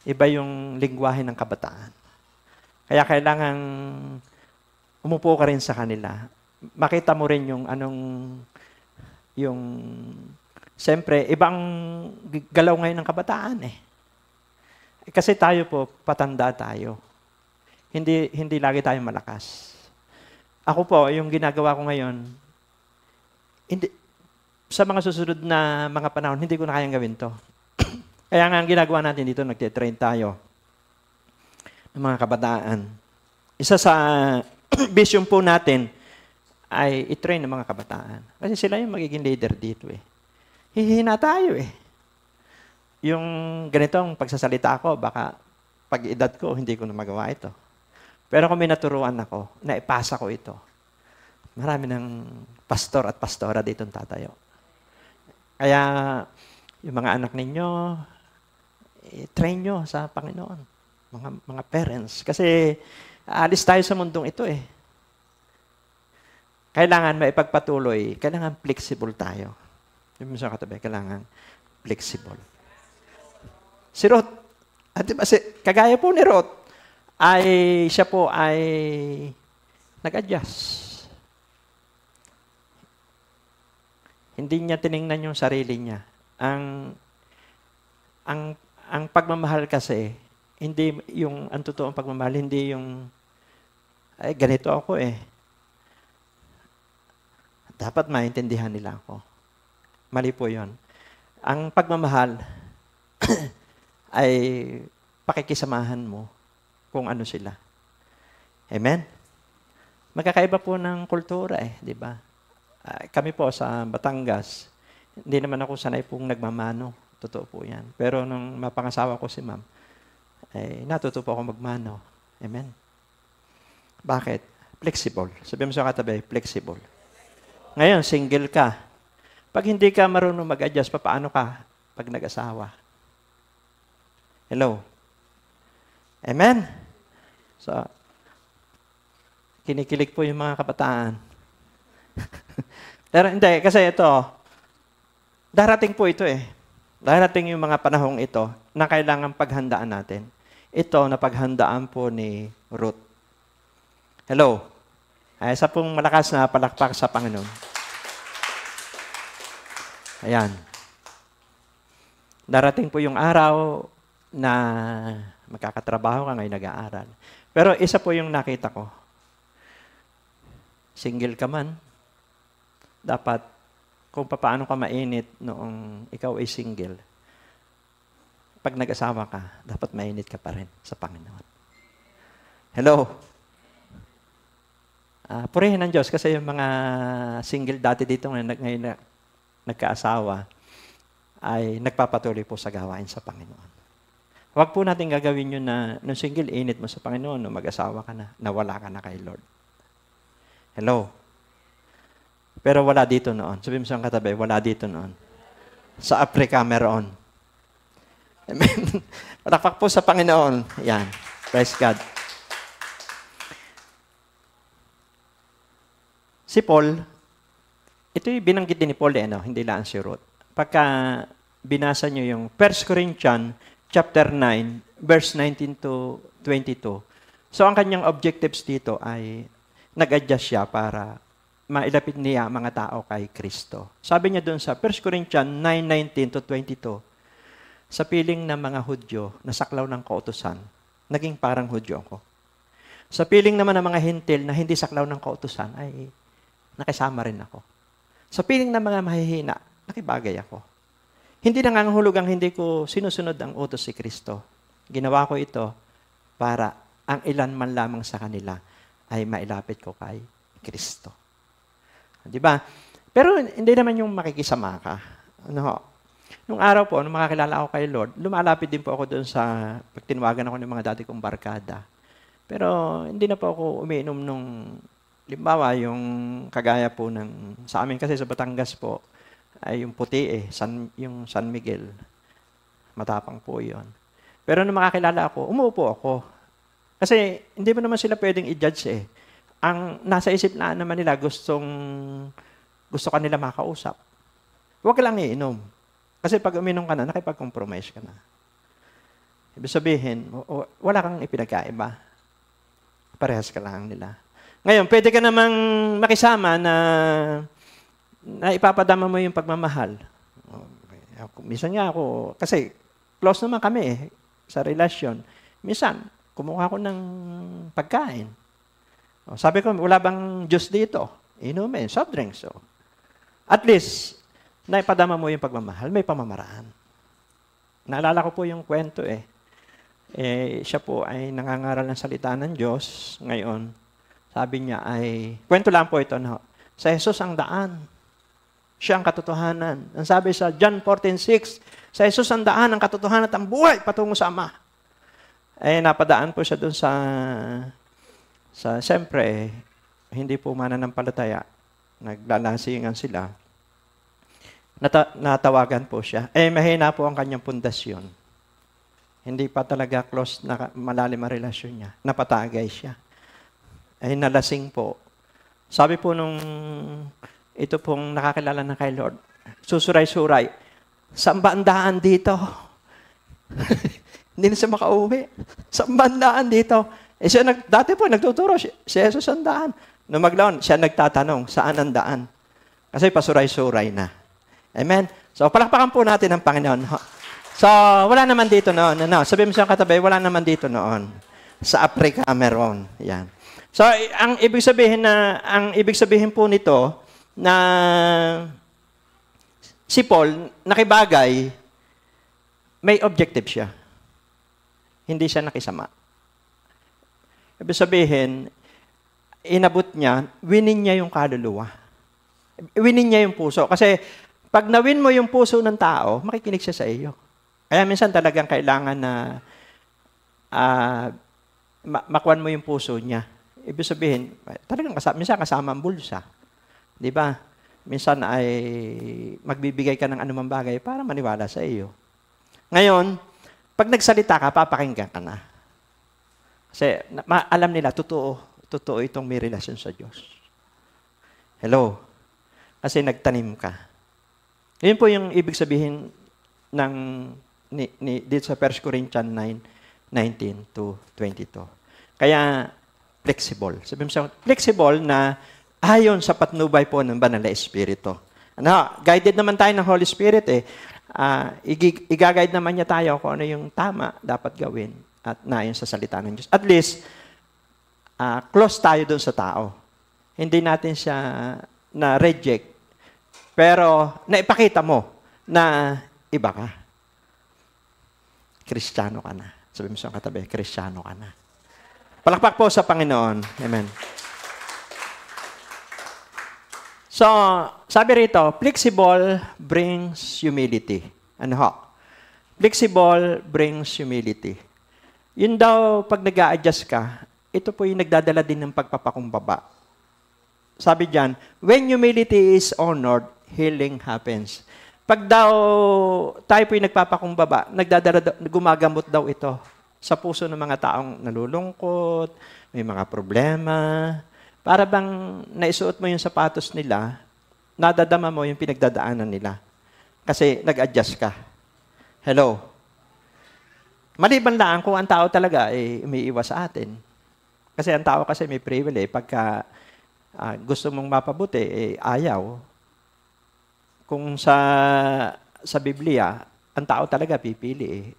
[SPEAKER 5] iba yung lingwahe ng kabataan. Kaya kailangan umupo ka rin sa kanila. Makita mo rin yung siyempre, ibang galaw ngayon ng kabataan eh. Kasi tayo po, patanda tayo. Hindi lagi tayo malakas. Ako po, yung ginagawa ko ngayon, hindi, sa mga susunod na mga panahon, hindi ko na kayang gawin to. Kaya nga ang ginagawa natin dito, nagtitrain tayo ng mga kabataan. Isa sa vision po natin ay i-train ng mga kabataan. Kasi sila yung magiging leader dito eh. Hihina tayo eh. Yung ganitong pagsasalita ko, baka pag edad ko, hindi ko na magawa ito. Pero kung may naturuan ako, naipasa ko ito, marami ng pastor at pastora dito tatayo. Kaya yung mga anak ninyo, train nyo sa Panginoon. Mga parents. Kasi aalis tayo sa mundong ito eh. Kailangan maipagpatuloy, kailangan flexible tayo. Yung sa katabi, kailangan flexible. Si Ruth, diba, kagaya po ni Ruth, siya po ay nag-adjust. Hindi niya tiningnan yung sarili niya. Ang pagmamahal kasi, hindi yung, ang totoong pagmamahal, hindi yung, ay, ganito ako eh. Dapat maintindihan nila ako. Mali po yun. Ang pagmamahal ay pakikisamahan mo kung ano sila. Amen? Magkakaiba po ng kultura eh, di ba? Kami po sa Batangas, hindi naman ako sanay pong nagmamano. Totoo po yan. Pero nung mapangasawa ko si ma'am, natuto po ako magmano. Amen? Bakit? Flexible. Sabi mo sa katabi, flexible. Ngayon, single ka. Pag hindi ka marunong mag-adjust, paano ka pag nag-asawa? Hello? Amen? So, kinikilig po yung mga kabataan. Pero hindi, kasi ito, darating po ito eh. Darating yung mga panahong ito na kailangan paghandaan natin. Ito na paghandaan po ni Ruth. Hello? Isa pong malakas na palakpak sa Panginoon. Ayan. Darating po yung araw na magkakatrabaho ka ngayon nag-aaral. Pero isa po yung nakita ko. Single ka man, dapat kung paano ka mainit noong ikaw ay single, pag nag-asawa ka, dapat mainit ka pa rin sa Panginoon. Hello? Purihin ng Diyos kasi yung mga single dati dito ngayon nagkaasawa ay nagpapatuloy po sa gawain sa Panginoon. Huwag po natin gagawin yun na nung single, init mo sa Panginoon, nung mag-asawa ka na, nawala ka na kay Lord. Hello? Pero wala dito noon. Sabi mo sa katabi, wala dito noon. Sa Africa, meron. Amen. Palakpak po sa Panginoon. Yan. Praise God. Si Paul, ito yung binanggit din ni Paul, hindi lang si Ruth. Pagka binasa nyo yung 1 Corinthians chapter 9, verse 19 to 22. So, ang kanyang objectives dito ay nag-adjust siya para mailapit niya mga tao kay Kristo. Sabi niya doon sa 1 Corinthians 9:19 to 22, sa piling ng mga Hudyo na saklaw ng kautusan, naging parang Hudyo ako. Sa piling naman ng mga Hintil na hindi saklaw ng kautusan, ay nakisama rin ako. Sa piling ng mga mahihina, nakibagay ako. Hindi nangangahulugang hindi ko sinusunod ang utos si Kristo. Ginawa ko ito para ang ilan man lamang sa kanila ay mailapit ko kay Kristo. Di ba? Pero hindi naman yung makikisama ka. Nung araw po, nung makakilala ako kay Lord, lumalapit din po ako doon sa pagtinawagan ako ng mga dati kong barkada. Pero hindi na po ako umiinom nung limbawa, yung kagaya po ng, sa amin kasi sa Batangas po, ay yung puti yung San Miguel. Matapang po yon. Pero nung makakilala ako, umuupo ako. Kasi hindi mo naman sila pwedeng i-judge eh. Ang nasa isip na naman nila, gusto ka nila makausap. Huwag lang iinom. Kasi pag uminom ka na, nakipag-compromise ka na. Ibig sabihin, wala kang ipinagkaiba. Parehas ka lang nila. Ngayon, pwede ka namang makisama na ipapadama mo yung pagmamahal. Minsan nga ako, kasi close naman kami sa relasyon. Minsan, kumuha ko ng pagkain. Sabi ko, wala bang juice dito? Inumin, soft drinks. At least, naipadama mo yung pagmamahal, may pamamaraan. Naalala ko po yung kwento siya po ay nangangaral ng salita ng Diyos. Ngayon, sabi niya ay, kwento lang po ito, no? Sa Jesus ang daan. Siya ang katotohanan. Ang sabi sa John 14:6, sa Jesus ang daan, ang katotohanan at ang buhay patungo sa Ama. Napadaan po siya doon siyempre, hindi po mananampalataya. Naglalasingan sila. Natawagan po siya. Mahina po ang kanyang pundasyon. Hindi pa talaga close na malalim ang relasyon niya. Napatagay siya. Nalasing po. Sabi po ito pong nakakilala na kay Lord, susuray-suray, saan ba ang daan dito? Hindi na siya makauwi. Saan ba ang daan dito? Dati po nagtuturo, si Jesus ang daan. Nung maglaon, siya nagtatanong, saan ang daan? Kasi pasuray-suray na. Amen? So, palakpakan po natin ang Panginoon. So, wala naman dito noon. Sabi mo siya katabi, wala naman dito noon. Sa Africa, meron. Yan. So, ang ibig sabihin po nito, na si Paul, nakibagay, may objective siya. Hindi siya nakisama. Ibig sabihin, inabot niya, winin niya yung kaluluwa. Winin niya yung puso. Kasi, pag nawin mo yung puso ng tao, makikinig siya sa iyo. Kaya minsan talagang kailangan na makuhan mo yung puso niya. Ibig sabihin, talagang minsan kasama ang bulsa. Di ba? Minsan ay magbibigay ka ng anumang bagay para maniwala sa iyo. Ngayon, pag nagsalita ka, papakinggan ka na. Kasi alam nila, totoo itong may relasyon sa Diyos. Hello? Kasi nagtanim ka. Yun po yung ibig sabihin dito sa 1 Corinthians 9:19 to 22. Kaya, flexible. Sabi mo siya, flexible na ayon sa patnubay po ng Banal na Espiritu. Guided naman tayo ng Holy Spirit Igaguide naman niya tayo kung ano yung tama dapat gawin at naayon sa salita ng Diyos. At least, close tayo dun sa tao. Hindi natin siya na-reject. Pero, naipakita mo na iba ka. Kristiyano ka na. Sabi mo sa katabi, Kristiyano ka na. Palakpak po sa Panginoon. Amen. So, sabi rito, flexible brings humility. Ano ho? Flexible brings humility. Yun daw, pag nag-a-adjust ka, ito po yung nagdadala din ng pagpapakumbaba. Sabi diyan, when humility is honored, healing happens. Pag daw tayo po yung nagpapakumbaba, gumagamot daw ito sa puso ng mga taong nalulungkot, may mga problema. Para bang naisuot mo yung sapatos nila, nadadama mo yung pinagdadaanan nila. Kasi nag-adjust ka. Hello? Maliban lang kung ang tao talaga umiiwas sa atin. Kasi ang tao kasi may privilege. Pagka gusto mong mapabuti, ayaw. Kung sa Biblia, ang tao talaga pipili.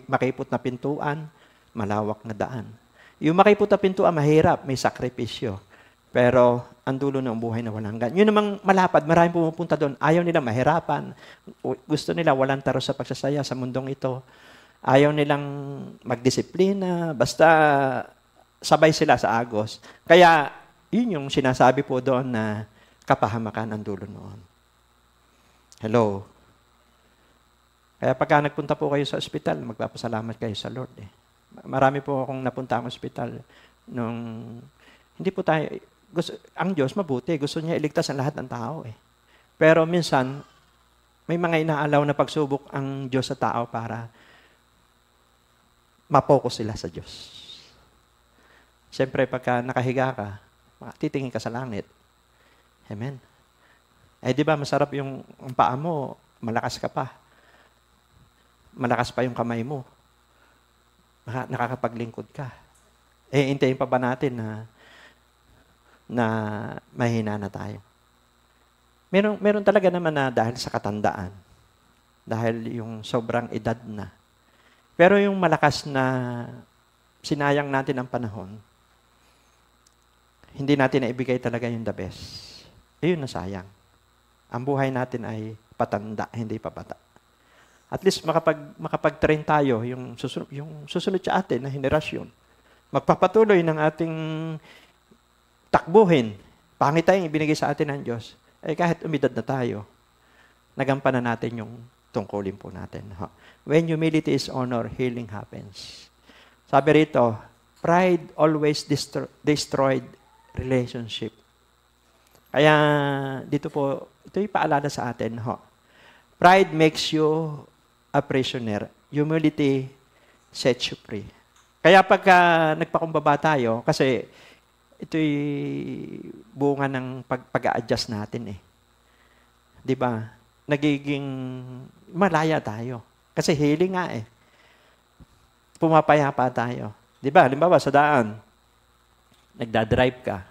[SPEAKER 5] Makipot na pintuan, malawak na daan. Yung makipot na pintuan, mahirap, may sakripisyo. Pero ang dulo ng buhay na walang hanggan. Yun namang malapad, maraming pumupunta doon. Ayaw nila mahirapan. Gusto nila walang taro sa pagsasaya sa mundong ito. Ayaw nilang magdisiplina. Basta sabay sila sa agos. Kaya yun yung sinasabi po doon na kapahamakan ang dulo noon. Hello? Kaya pagka nagpunta po kayo sa ospital, magpapasalamat kayo sa Lord. Marami po akong napunta ang ospital nung hindi po tayo, ang Diyos mabuti, gusto niya iligtas ang lahat ng tao. Pero minsan, may mga inaalaw na pagsubok ang Diyos sa tao para mapokus sila sa Diyos. Siyempre, pagka nakahiga ka, titingin ka sa langit. Amen. Di ba masarap yung paa mo, malakas ka pa. Malakas pa yung kamay mo. Nakakapaglingkod ka. Hintayin pa ba natin na mahina na tayo? Meron talaga naman na dahil sa katandaan. Dahil yung sobrang edad na. Pero yung malakas na sinayang natin ang panahon, hindi natin naibigay talaga yung the best. Ayun na sayang. Ang buhay natin ay patanda, hindi pa bata. At least makapag-train tayo yung susunod sa atin na henerasyon. Magpapatuloy ng ating takbuhin. Pangit tayong ibinigay sa atin ng Diyos. Kahit umidad na tayo, nagampanan natin yung tungkulin po natin. When humility is honor, healing happens. Sabi rito, pride always destroyed relationship. Kaya dito po, ito yung paalala sa atin. Pride makes you a prisoner. Humility sets you free. Kaya pagka nagpakumbaba tayo, kasi ito'y bunga ng pag-a-adjust natin eh. Di ba? Nagiging malaya tayo. Kasi healing nga eh. Pumapayapa tayo. Di ba? Halimbawa sa daan, nagdadrive ka,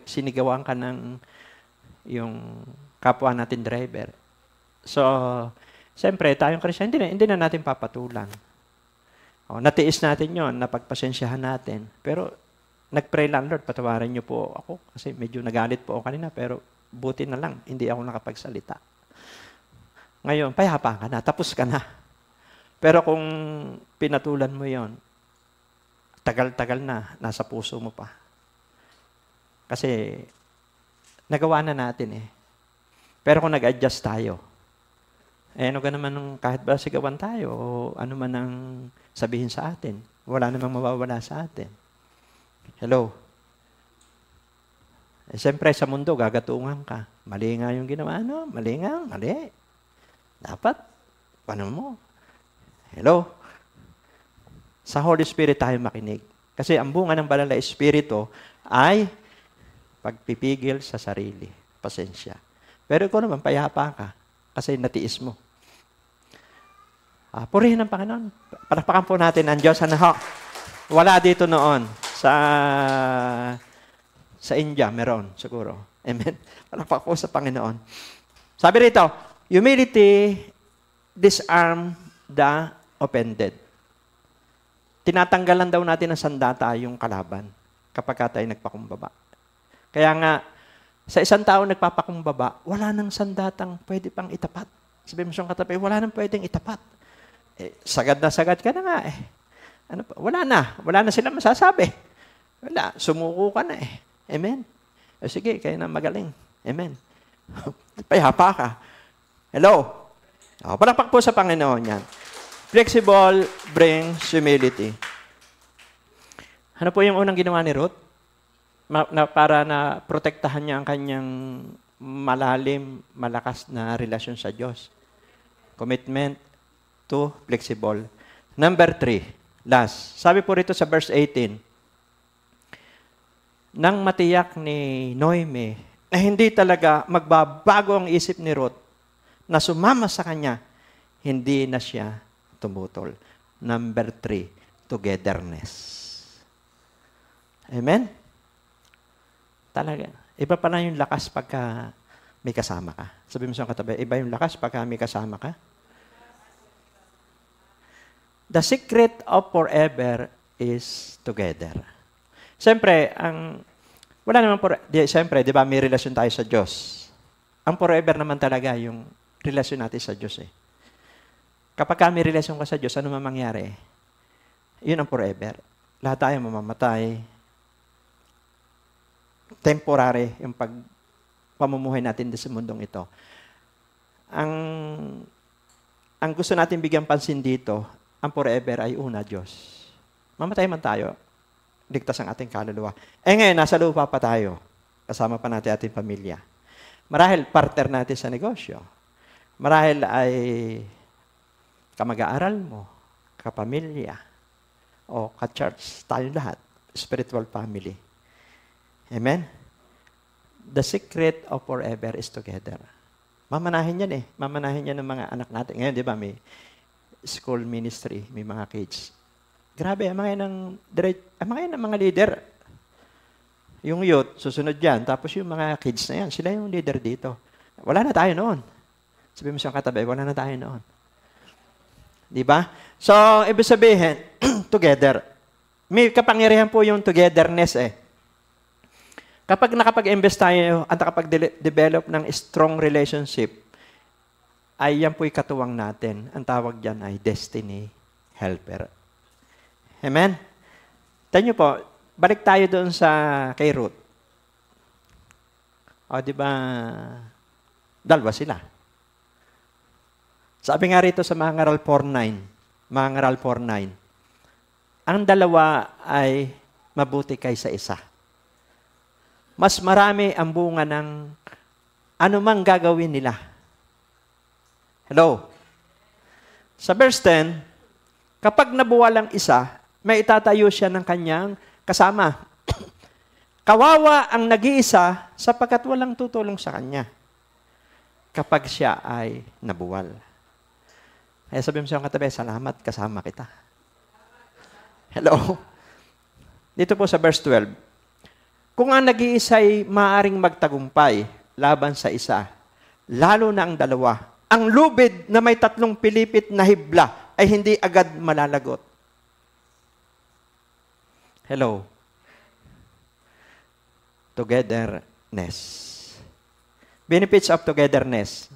[SPEAKER 5] sinigawan ka ng yung kapwa natin driver. So, siyempre, tayong Kristiyan, hindi na natin papatulan. Natiis natin yon, napagpasensyahan natin. Pero, nag-pray lang, Lord, patawarin niyo po ako. Kasi medyo nagalit po ako kanina, pero buti na lang, hindi ako nakapagsalita. Ngayon, payapa ka na, tapos ka na. Pero kung pinatulan mo yon, tagal-tagal na, nasa puso mo pa. Kasi, nagawa na natin eh. Pero kung nag-adjust tayo, ano ka naman nung kahit ba sigawan tayo o ano man ang sabihin sa atin, wala namang mawawala sa atin. Hello? Siyempre sa mundo, gagatungan ka. Mali nga yung ginawa, mali nga, mali. Dapat, paano mo? Hello? Sa Holy Spirit tayo makinig. Kasi ang bunga ng Banal na Espiritu ay pagpipigil sa sarili. Pasensya. Pero ikaw naman, payapa ka. Kasi natiis mo. Purihin ang Panginoon. Palakpakan po natin ang Diyos. Wala dito noon. Sa India, meron siguro. Amen. Palakpakan po sa Panginoon. Sabi rito, humility disarm the offended. Tinatanggalan daw natin ng sandata yung kalaban kapag tayo nagpakumbaba. Kaya nga, sa isang tao nagpapakumbaba, wala nang sandatang pwede pang itapat. Sabi mo siyang katabi, wala nang pwedeng itapat. Sagad na sagad ka na nga eh. Ano pa? Wala na sila masasabi. Wala, sumuko ka na eh. Amen? Sige, kayo na magaling. Amen. Payapa ka. Hello? Palakpak po sa Panginoon yan. Flexible brings humility. Ano po yung unang ginawa ni Ruth? Para na protektahan niya ang kanyang malalim, malakas na relasyon sa Diyos. Commitment to flexible. Number 3, last. Sabi po rito sa verse 18, nang matiyak ni Noemi na hindi talaga magbabago ang isip ni Ruth na sumama sa kanya, hindi na siya tumutol. Number 3, togetherness. Amen? Talaga. Iba pala yung lakas pagka may kasama ka. Sabi mo sa katabi, iba yung lakas pagka may kasama ka. The secret of forever is together. Siyempre, wala naman siyempre, di ba, may relasyon tayo sa Diyos. Ang forever naman talaga yung relasyon natin sa Diyos eh. Kapag may relasyon ka sa Diyos, ano man mangyari? Yun ang forever. Lahat tayo mamamatay. Temporary yung pamumuhay natin sa mundong ito. Ang gusto natin bigyan pansin dito, ang forever ay una, Diyos. Mamatay man tayo, ligtas ang ating kaluluwa. Ngayon, nasa lupa pa tayo. Kasama pa natin ating pamilya. Marahil partner natin sa negosyo. Marahil ay kamag-aaral mo, kapamilya, o ka-church, tayo lahat. Spiritual family. Amen? The secret of forever is together. Mamanahin yan eh. Mamanahin yan ng mga anak natin. Ngayon, di ba, may school ministry, may mga kids. Grabe, ang mga yan ang mga leader. Yung youth, susunod yan. Tapos yung mga kids na yan, sila yung leader dito. Wala na tayo noon. Sabi mo siyang katabi, wala na tayo noon. Di ba? So, ibig sabihin, together. May kapangyarihan po yung togetherness eh. Kapag nakapag-invest tayo at nakapag-develop ng strong relationship, ay yan po'y katuwang natin. Ang tawag dyan ay destiny helper. Amen? Tignan niyo po, balik tayo doon sa kay Ruth. O, di ba, dalawa sila. Sabi nga rito sa mga ngaral 4.9, mga ngaral 4.9, ang dalawa ay mabuti kaysa isa. Mas marami ang bunga ng anumang gagawin nila. Hello? Sa verse 10, kapag nabuwal ang isa, may itatayo siya ng kanyang kasama. Kawawa ang nag-iisa sapagkat walang tutulong sa kanya kapag siya ay nabuwal. Kaya sabi mo sa katabi, salamat, kasama kita. Hello? Dito po sa verse 12, kung ang nag-iisa ay maaaring magtagumpay laban sa isa, lalo na ang dalawa, ang lubid na may 3 pilipit na hibla ay hindi agad malalagot. Hello? Togetherness. Benefits of togetherness.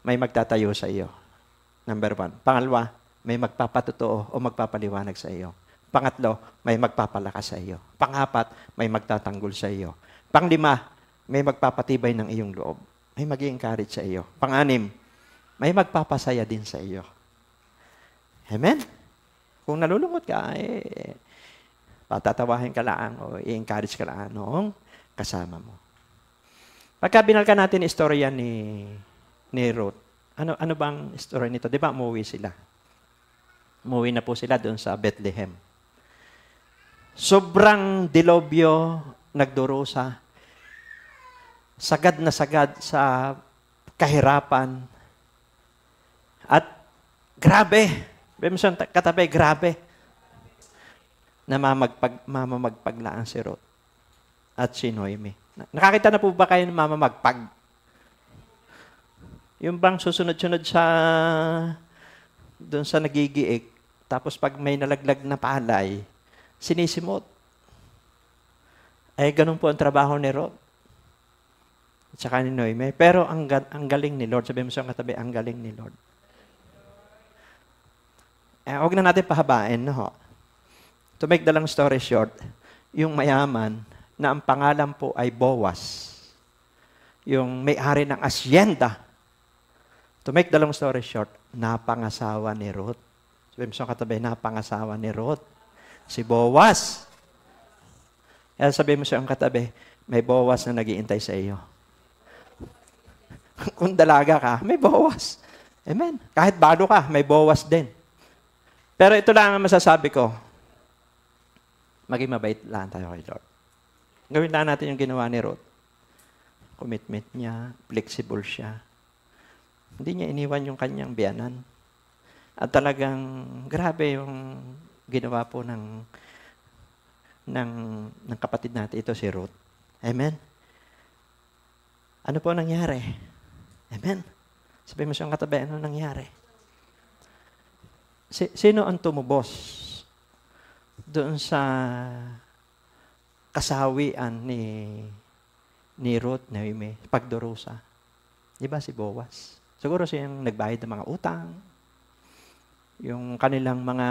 [SPEAKER 5] May magtatayo sa iyo. Number 1. Pangalawa, may magpapatotoo o magpapaliwanag sa iyo. Pangatlo, may magpapalakas sa iyo. Pangapat, may magtatanggol sa iyo. Panglima, may magpapatibay ng iyong loob. May mag-i-encourage sa iyo. Panganim, may magpapasaya din sa iyo. Amen? Kung nalulungkot ka, patatawahin ka lang o i-encourage ka lang noong kasama mo. Pagka binalkan natin istorya ni Ruth, ano bang story nito? Di ba umuwi sila? Umuwi na po sila doon sa Bethlehem. Sobrang dilobyo, nagdurusa, sagad na sagad sa kahirapan. At grabe, katabi, grabe, na mamamagpaglaan si Ruth at si Noemi. Nakakita na po ba kayo ng mamamagpag? Yung bang susunod-sunod sa doon sa nagigiik, tapos pag may nalaglag na palay, sinisimot. Ay, ganun po ang trabaho ni Ruth at saka ni Noemi. Pero ang galing ni Lord, sabi mo sa katabi, ang galing ni Lord. Huwag na natin pahabain, no? To make the long story short, yung mayaman na ang pangalan po ay Boaz, yung may-ari ng asyenda. To make the long story short, napangasawa ni Ruth. Sabi mo sa katabi, napangasawa ni Ruth. Si Boaz. Kaya sabi mo sa katabi, may Boaz na nag-iintay sa iyo. Kung dalaga ka, may Boaz. Amen. Kahit balo ka, may Boaz din. Pero ito lang ang masasabi ko. Maging mabait lang tayo kay Lord. Gawin lang natin yung ginawa ni Ruth. Commitment niya, flexible siya. Hindi niya iniwan yung kanyang biyanan. At talagang grabe yung ginawa po ng kapatid natin. Ito si Ruth. Amen? Ano po nangyari? Amen? Sabi mo siyang katabi, ano nangyari? Sino ang tumubos doon sa kasawian ni Ruth, Naomi, pagdurusa? Di ba si Boaz? Siguro siyang nagbayad ng mga utang, yung kanilang mga,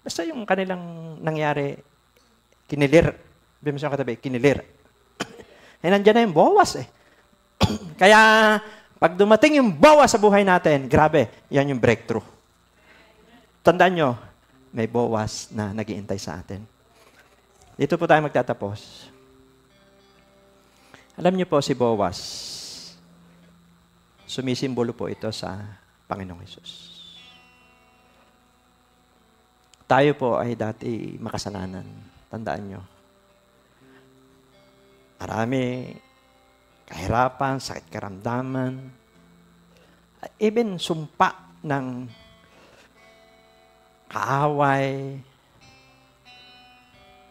[SPEAKER 5] basta yung kanilang nangyari, kinilir. Sabi mo siyang katabi, kinilir. Nandiyan na yung Boaz eh. Kaya, pag dumating yung Boaz sa buhay natin, grabe, yan yung breakthrough. Tandaan nyo, may Boaz na nag-iintay sa atin. Dito po tayo magtatapos. Alam niyo po si Boaz, sumisimbolo po ito sa Panginoong Hesus. Tayo po ay dati makasalanan. Tandaan nyo. Marami, kahirapan, sakit karamdaman, even sumpa ng kaaway.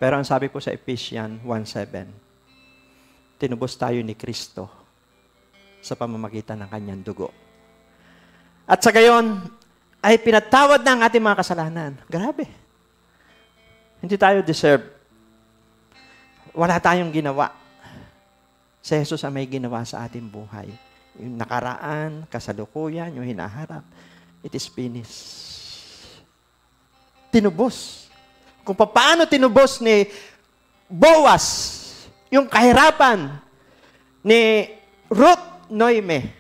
[SPEAKER 5] Pero ang sabi po sa Ephesians 1:7, tinubos tayo ni Kristo sa pamamagitan ng kanyang dugo. At sa gayon, ay pinatawad na ang ating mga kasalanan. Grabe. Hindi tayo deserve. Wala tayong ginawa. Si Jesus ang may ginawa sa ating buhay. Yung nakaraan, kasalukuyan, yung hinaharap. It is finished. Tinubos. Kung paano tinubos ni Boaz yung kahirapan ni Ruth Noime,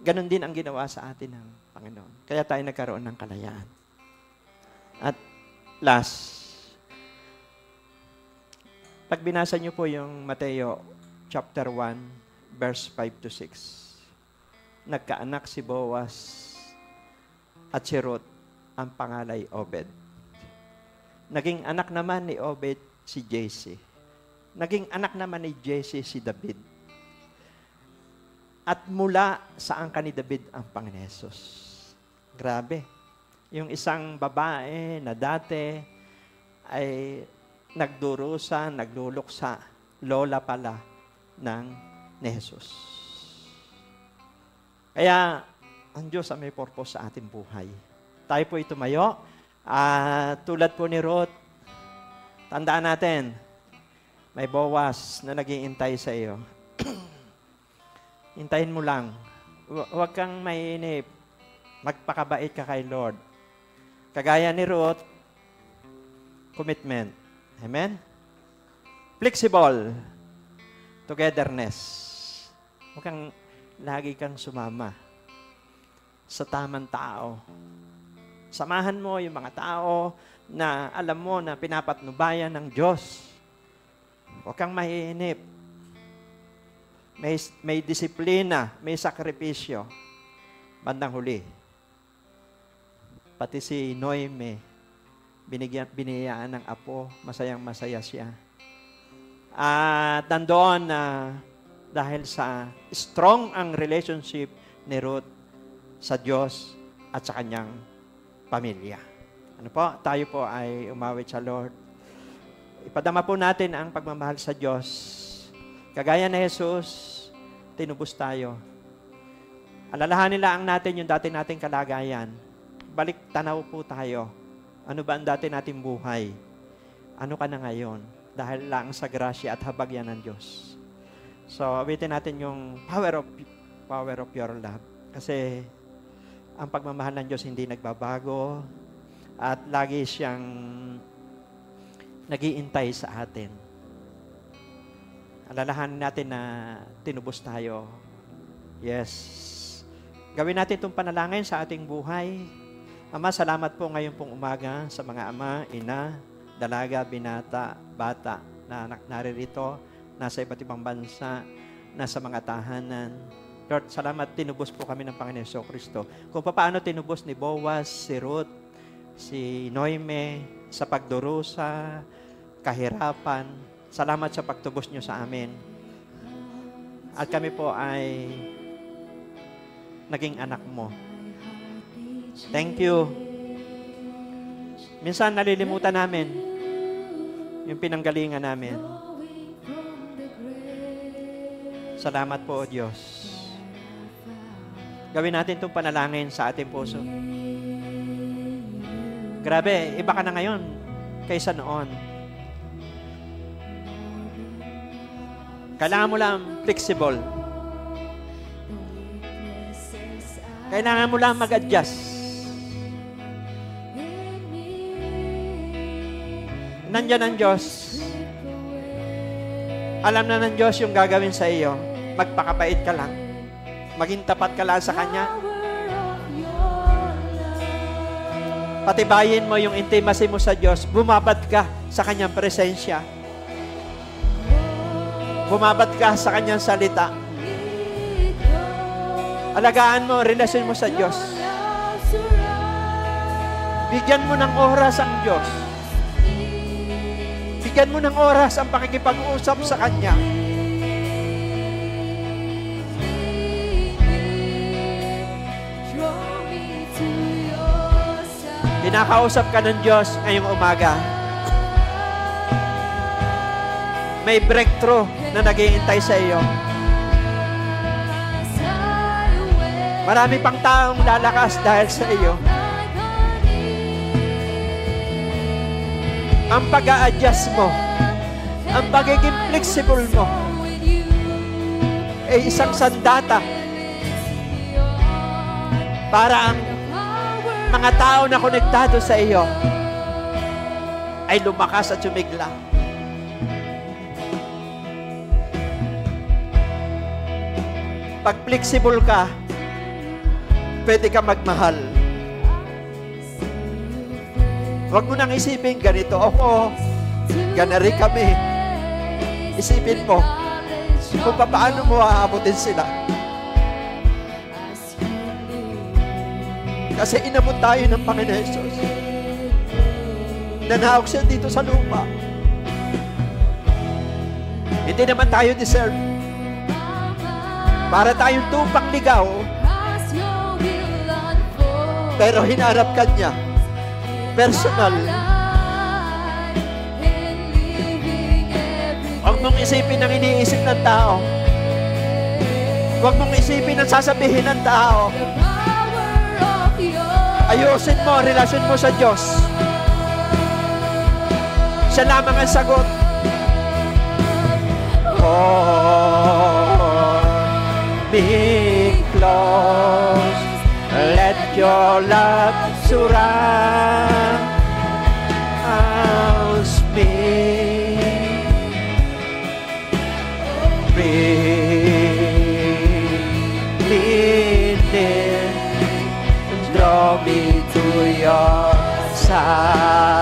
[SPEAKER 5] ganon din ang ginawa sa atin ng Panginoon. Kaya tayo nagkaroon ng kalayaan. At last, pag binasa niyo po yung Mateo chapter 1, verse 5 to 6, nagkaanak si Boaz at si Ruth, ang pangalay Obed. Naging anak naman ni Obed si Jesse. Naging anak naman ni Jesse si David. At mula sa angka ni David ang Panginoon Hesus. Grabe. Yung isang babae na dati ay nagdurusa, nagluluksa, lola pala ng ni Jesus. Kaya, ang Diyos ang may purpose sa ating buhay. Tayo po tumayo. Tulad po ni Ruth, tandaan natin, may Boaz na nag-iintay sa iyo. Hintayin mo lang. Huwag kang mainip. Magpakabait ka kay Lord. Kagaya ni Ruth, commitment. Amen? Flexible. Togetherness. Huwag kang lagi kang sumama sa tamang tao. Samahan mo yung mga tao na alam mo na pinapatnubayan ng Diyos. Huwag kang mahihinip. May disiplina, may sakripisyo. Bandang huli. Pati si Noime, biniyaan ng apo, masayang-masaya siya. At nandoon na dahil sa strong ang relationship ni Ruth sa Diyos at sa kanyang pamilya. Ano po? Tayo po ay umawit sa Lord. Ipadama po natin ang pagmamahal sa Diyos. Kagaya ni Jesus, tinubos tayo. Alalahanin lang natin yung dati nating kalagayan. Balik tanaw po tayo. Ano ba ang dati nating buhay? Ano ka na ngayon? Dahil lang sa grasya at habag yan ng Diyos. So, awitin natin yung power of your love. Kasi ang pagmamahal ng Diyos hindi nagbabago at lagi siyang nag-iintay sa atin. Alalahanin natin na tinubos tayo. Yes. Gawin natin itong panalangin sa ating buhay. Ama, salamat po ngayon pong umaga sa mga ama, ina, dalaga, binata, bata na naririto, nasa iba't ibang bansa, nasa mga tahanan. Lord, salamat, tinubos po kami ng Panginoon Jesucristo. Kung paano tinubos ni Boaz, si Ruth, si Noime, sa pagdurusa, kahirapan. Salamat sa pagtubos niyo sa amin. At kami po ay naging anak mo. Thank you. Minsan nalilimutan namin yung pinanggalingan namin. Salamat po, O Diyos. Gawin natin itong panalangin sa ating puso. Grabe, iba ka na ngayon kaysa noon. Kailangan mo lang flexible. Kailangan mo lang mag-adjust. Nandiyan ang Diyos. Alam na ng Diyos yung gagawin sa iyo. Magpakabait ka lang. Maging tapat ka lang sa Kanya. Patibayin mo yung intimacy mo sa Diyos. Bumabad ka sa Kanyang presensya. Bumabad ka sa Kanyang salita. Alagaan mo, relasyon mo sa Diyos. Bigyan mo ng oras ang Diyos. Bigyan mo ng oras ang pakikipag-usap sa Kanya. Pinakausap ka ng Diyos ngayong umaga. May breakthrough na nag-iintay sa iyo. Marami pang taong lalakas dahil sa iyo. ang pag-a-adjust mo, ang pagiging flexible mo, ay isang sandata para ang mga tao na konektado sa iyo ay lumakas at sumigla. Pag flexible ka, pwede ka magmahal. Huwag mo nang isipin, ganito ako, ganari kami. Isipin mo, kung paano mo aabutin sila. Kasi inabot tayo ng Panginoon Jesus. Nanahawak siya dito sa lupa. Hindi naman tayo deserve. Para tayong tupang ligaw, pero hinarap ka niya. Personal. Huwag mong isipin ang iniisip ng tao. Huwag mong isipin ang sasabihin ng tao. Ayusin mo ang relasyon mo sa Diyos. Siya lamang ang sagot. Hold me close. Let your love surround me. Bring me near. Draw me to your side.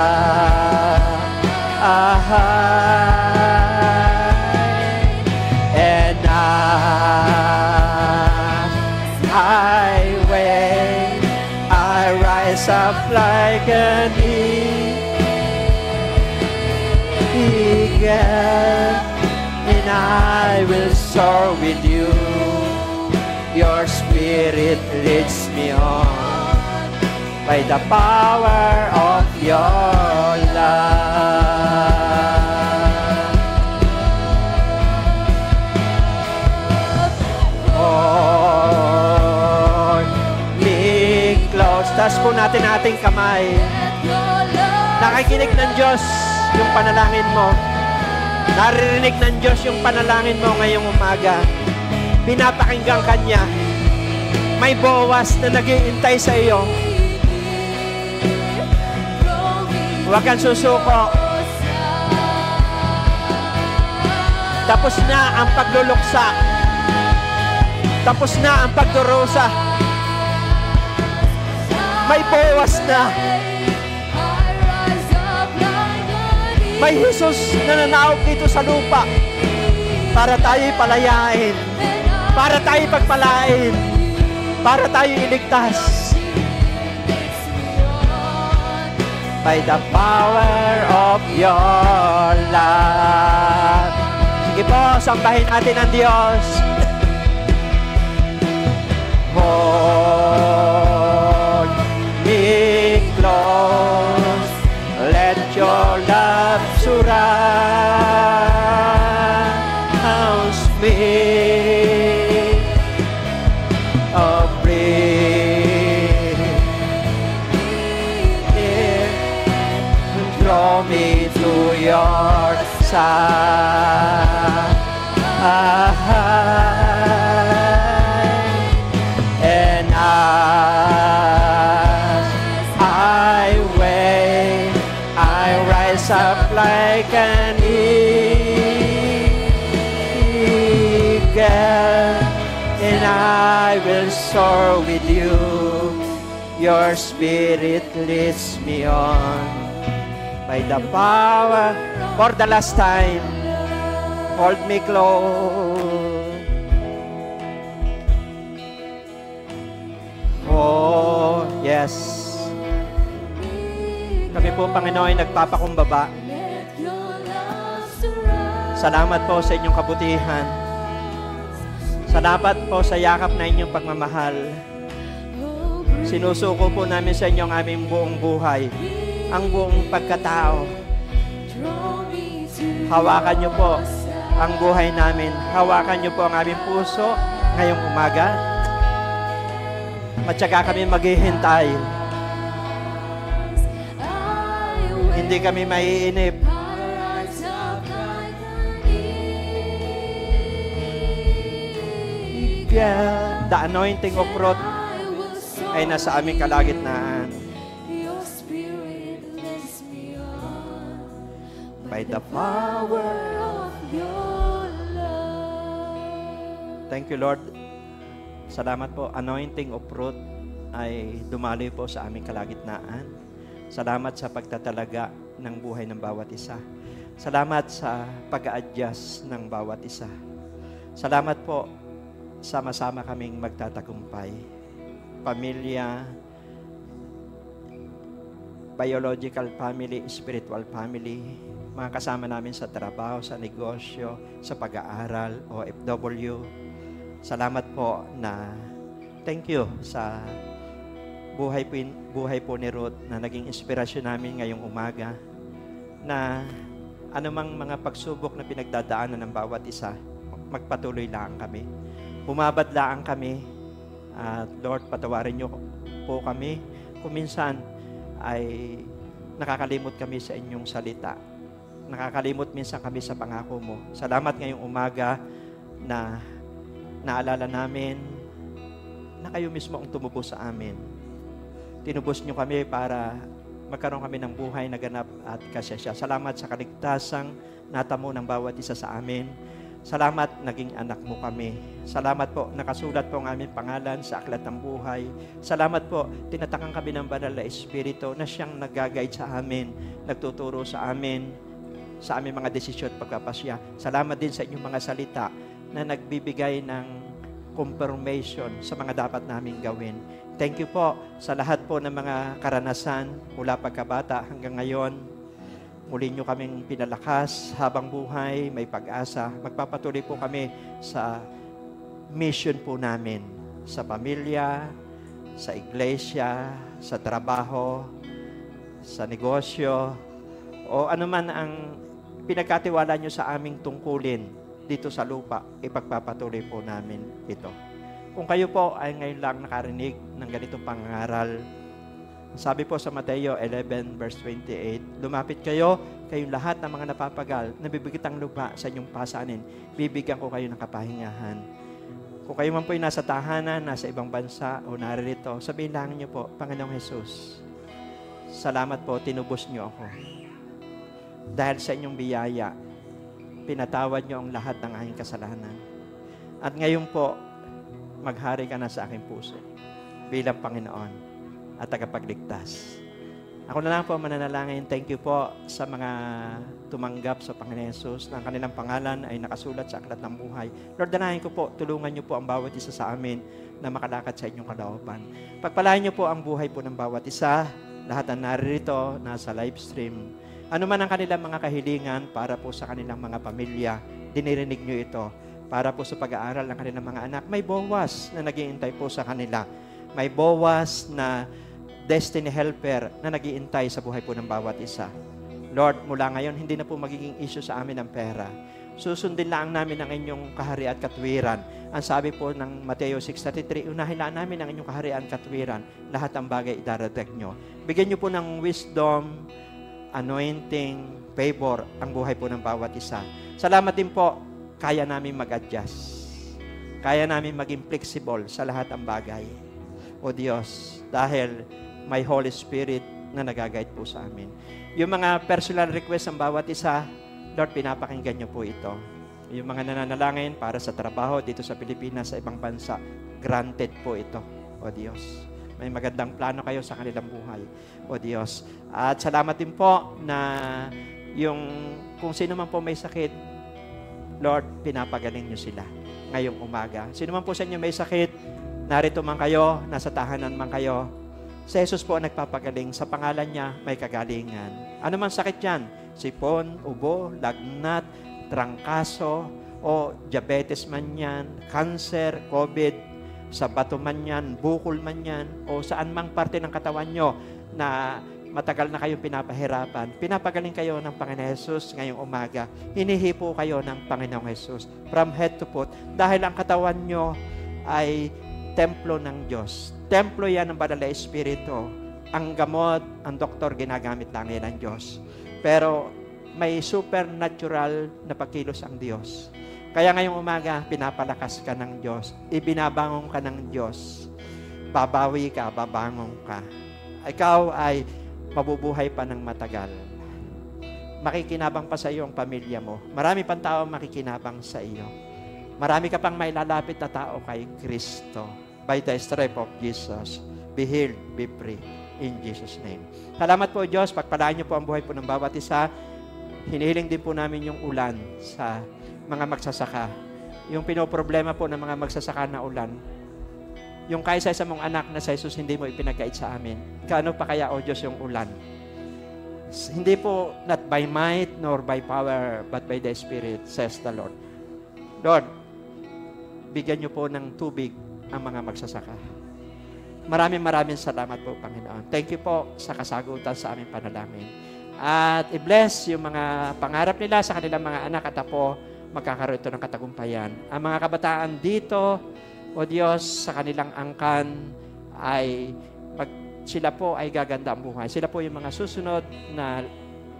[SPEAKER 5] And I wait, I rise up like an eagle, and I will soar with you. Your spirit leads me on by the power of your love. Hold me close. Taas po natin ating kamay. Nakikinig ng Diyos yung panalangin mo. Naririnig ng Diyos yung panalangin mo ngayong umaga. Pinapakinggan ka niya. May Boaz na nag-iintay sa iyo. Huwag kang susuko. Tapos na ang pagluluksa. Tapos na ang pagdurusa. May Boaz na. May Jesus na nananaog dito sa lupa para tayo'y palayain, para tayo'y pagpalain, para tayo'y iligtas. By the power of your love. Sige po, sambahin natin ang Diyos. Hold me close. Let your love surround me. Oh, bring draw me to your side. And as I wait, I rise up like an eagle, and I will soar with you. Your spirit leads me on by the power. For the last time, hold me close. Oh, yes. Kami po, Panginoon, ay nagpapakumbaba. Salamat po sa inyong kabutihan. Salamat po sa yakap na inyong pagmamahal. Sinusuko po namin sa inyo ang aming buong buhay, ang buong pagkatao. Hawakan niyo po ang buhay namin. Hawakan niyo po ang aming puso ngayong umaga. At saka kami maghihintay. In Hindi kami maiinip.
[SPEAKER 3] Hearts of like
[SPEAKER 5] The anointing of Ruth ay nasa aming kalagitnaan.
[SPEAKER 3] Your spirit lifts me on
[SPEAKER 5] By the power.
[SPEAKER 3] of your love.
[SPEAKER 5] Thank you, Lord. Salamat po. Anointing of Ruth ay dumaloy po sa aming kalagitnaan. Salamat sa pagtatalaga ng buhay ng bawat isa. Salamat sa pag-a-adjust ng bawat isa. Salamat po, sama-sama kaming magtatagumpay. Pamilya, biological family, spiritual family, mga kasama namin sa trabaho, sa negosyo, sa pag-aaral, OFW. Salamat po na thank you sa buhay po ni Ruth na naging inspirasyon namin ngayong umaga na anumang mga pagsubok na pinagdadaanan ng bawat isa, magpatuloy lang kami. Bumabad lang kami at Lord, patawarin niyo po kami kung minsan ay nakakalimot kami sa inyong salita. Nakakalimot minsan kami sa pangako mo. Salamat ngayong umaga na naalala namin na kayo mismo ang tumubos sa amin. Tinubos niyo kami para magkaroon kami ng buhay na ganap at kasya. Salamat sa kaligtasang natamo ng bawat isa sa amin. Salamat, naging anak mo kami. Salamat po, nakasulat po ang aming pangalan sa aklat ng buhay. Salamat po, tinatakang kami ng banal na Espiritu na siyang nag-guide sa amin, nagtuturo sa aming mga desisyon at pagpapasya. Salamat din sa inyong mga salita na nagbibigay ng confirmation sa mga dapat naming gawin. Thank you po sa lahat po ng mga karanasan mula pagkabata hanggang ngayon. Muli nyo kaming pinalakas habang buhay, may pag-asa. Magpapatuloy po kami sa mission po namin. Sa pamilya, sa iglesia, sa trabaho, sa negosyo, o anuman ang pinagkatiwala nyo sa aming tungkulin dito sa lupa, ipagpapatuloy po namin ito. Kung kayo po ay ngayon lang nakarinig ng ganitong pangaral, sabi po sa Mateo 11 verse 28, lumapit kayo, kayong lahat ng mga napapagal, nabibigit ang lupa sa inyong pasanin, bibigyan ko kayo ng kapahingahan. Kung kayo man po ay nasa tahanan, nasa ibang bansa, o naririto, sabihin lang niyo po, Panginoong Jesus, salamat po, tinubos niyo ako. Dahil sa inyong biyaya, pinatawad niyo ang lahat ng aking kasalanan. At ngayon po, maghari ka na sa aking puso bilang Panginoon at tagapagligtas. Ako na lang po mananalangin. Thank you po sa mga tumanggap sa Panginoon Jesus na ang kanilang pangalan ay nakasulat sa aklat ng buhay. Lord, danahin ko po, tulungan niyo po ang bawat isa sa amin na makalakad sa inyong kalooban. Pagpalain niyo po ang buhay po ng bawat isa, lahat na naririto, nasa live stream. Ano man ang kanilang mga kahilingan para po sa kanilang mga pamilya, dinirinig niyo ito. Para po sa pag-aaral ng kanilang mga anak, may Boaz na nag-iintay po sa kanila. May Boaz na destiny helper na nag-iintay sa buhay po ng bawat isa. Lord, mula ngayon, hindi na po magiging issue sa amin ang pera. Susundin lang namin ang inyong kaharian at katwiran. Ang sabi po ng Mateo 6:33, unahilaan namin ang inyong kaharian at katwiran. Lahat ang bagay idaradag nyo. Bigyan nyo po ng wisdom, anointing, favor ang buhay po ng bawat isa. Salamat din po, kaya namin mag-adjust. Kaya namin maging flexible sa lahat ng bagay. O Diyos, dahil may Holy Spirit na nag-guide po sa amin. Yung mga personal request ng bawat isa, Lord, pinapakinggan niyo po ito. Yung mga nananalangin para sa trabaho dito sa Pilipinas, sa ibang bansa, granted po ito, o Diyos. May magandang plano kayo sa kanilang buhay, o Diyos. At salamat din po na kung sino man po may sakit, Lord, pinapagaling niyo sila ngayong umaga. Sino man po sa inyo may sakit, narito man kayo, nasa tahanan man kayo, si Jesus po ang nagpapagaling. Sa pangalan niya, may kagalingan. Ano man sakit yan? Sipon, ubo, lagnat, trangkaso, o diabetes man yan, cancer, COVID, sa bato man yan, bukol man yan, o saan mang parte ng katawan nyo na matagal na kayong pinapahirapan. Pinapagaling kayo ng Panginoong Jesus ngayong umaga. Hinihipo kayo ng Panginoong Jesus from head to foot dahil ang katawan nyo ay templo ng Diyos. Templo yan ng Banal na Espiritu. ang gamot, ang doktor, ginagamit lang yan ng Diyos. Pero may supernatural na pagkilos ang Diyos. Kaya ngayong umaga, pinapalakas ka ng Diyos. Ibinabangon ka ng Diyos. Babawi ka, babangon ka. Ikaw ay mabubuhay pa ng matagal. Makikinabang pa sa iyo ang pamilya mo. Marami pang tao makikinabang sa iyo. Marami ka pang may lalapit na tao kay Kristo. By the stripe of Jesus, be healed, be free. In Jesus' name. Salamat po, Diyos. Pagpalaan niyo po ang buhay po ng bawat isa. Hinihiling din po namin yung ulan sa mga magsasaka. Yung pinoproblema po ng mga magsasaka na ulan. Yung kaisa-isa mong anak na sa Jesus, hindi mo ipinagkait sa amin. Kaano pa kaya, O Diyos, yung ulan? Hindi po, not by might nor by power, but by the Spirit, says the Lord. Lord, bigyan niyo po ng tubig ang mga magsasaka. Maraming salamat po, Panginoon. Thank you po sa kasagutan sa aming panalangin. At i-bless yung mga pangarap nila sa kanilang mga anak at apo, magkakaroon ito ng katagumpayan. Ang mga kabataan dito, O Diyos, sa kanilang angkan, ay sila po ay gaganda ang buhay. Sila po yung mga susunod na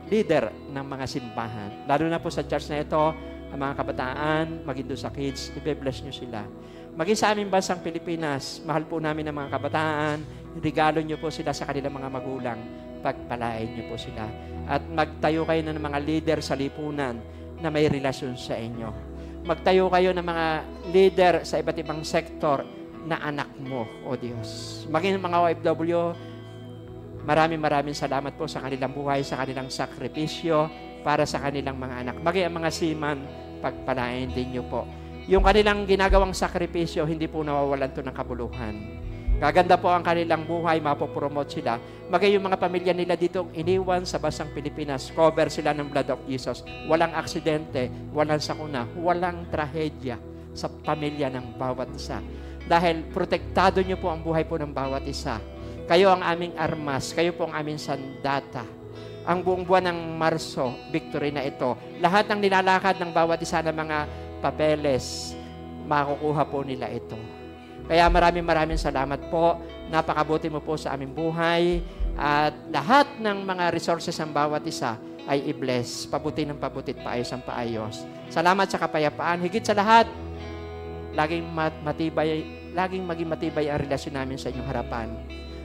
[SPEAKER 5] leader ng mga simbahan. Lalo na po sa church na ito, ang mga kabataan, maging doon sa kids, i-bless nyo sila. Maging sa aming bansang Pilipinas, mahal po namin ang mga kabataan, regalo nyo po sila sa kanilang mga magulang, pagpalain nyo po sila. At magtayo kayo ng mga leader sa lipunan na may relasyon sa inyo. Magtayo kayo ng mga leader sa iba't ibang sektor na anak mo, O Diyos. Maging mga OFW, maraming salamat po sa kanilang buhay, sa kanilang sakripisyo para sa kanilang mga anak. Maging ang mga seaman, pagpalain din nyo po. Yung kanilang ginagawang sakripisyo, hindi po nawawalan to ng kabuluhan. Gaganda po ang kanilang buhay, mapopromote sila. Magay yung mga pamilya nila dito iniwan sa bansang Pilipinas, cover sila ng blood of Jesus. Walang aksidente, walang sakuna, walang trahedya sa pamilya ng bawat isa. Dahil protektado nyo po ang buhay po ng bawat isa. Kayo ang aming armas, kayo po ang aming sandata. Ang buong buwan ng Marso, victory na ito. Lahat ng nilalakad ng bawat isa ng mga papeles, makukuha po nila ito. Kaya maraming salamat po. Napakabuti mo po sa aming buhay. At lahat ng mga resources ng bawat isa ay i-bless. Pabuti ng pabutit, paayos ang paayos. Salamat sa kapayapaan. Higit sa lahat, laging maging matibay ang relasyon namin sa inyong harapan.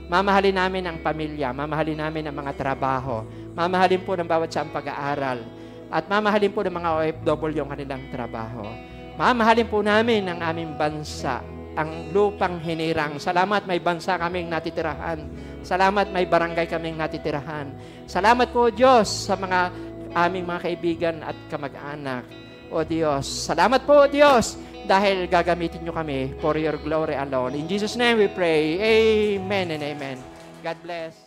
[SPEAKER 5] Mamahalin namin ang pamilya. Mamahalin namin ang mga trabaho. Mamahalin po ng bawat sa pag-aaral. At mamahalin po ng mga OFW ang kanilang trabaho. Mamahalin po namin ang aming bansa, ang lupang hinirang. Salamat may bansa kaming natitirahan. Salamat may barangay kaming natitirahan. Salamat po Diyos sa mga aming mga kaibigan at kamag-anak. O Diyos, salamat po Diyos dahil gagamitin nyo kami for your glory alone. In Jesus' name we pray. Amen and amen. God bless.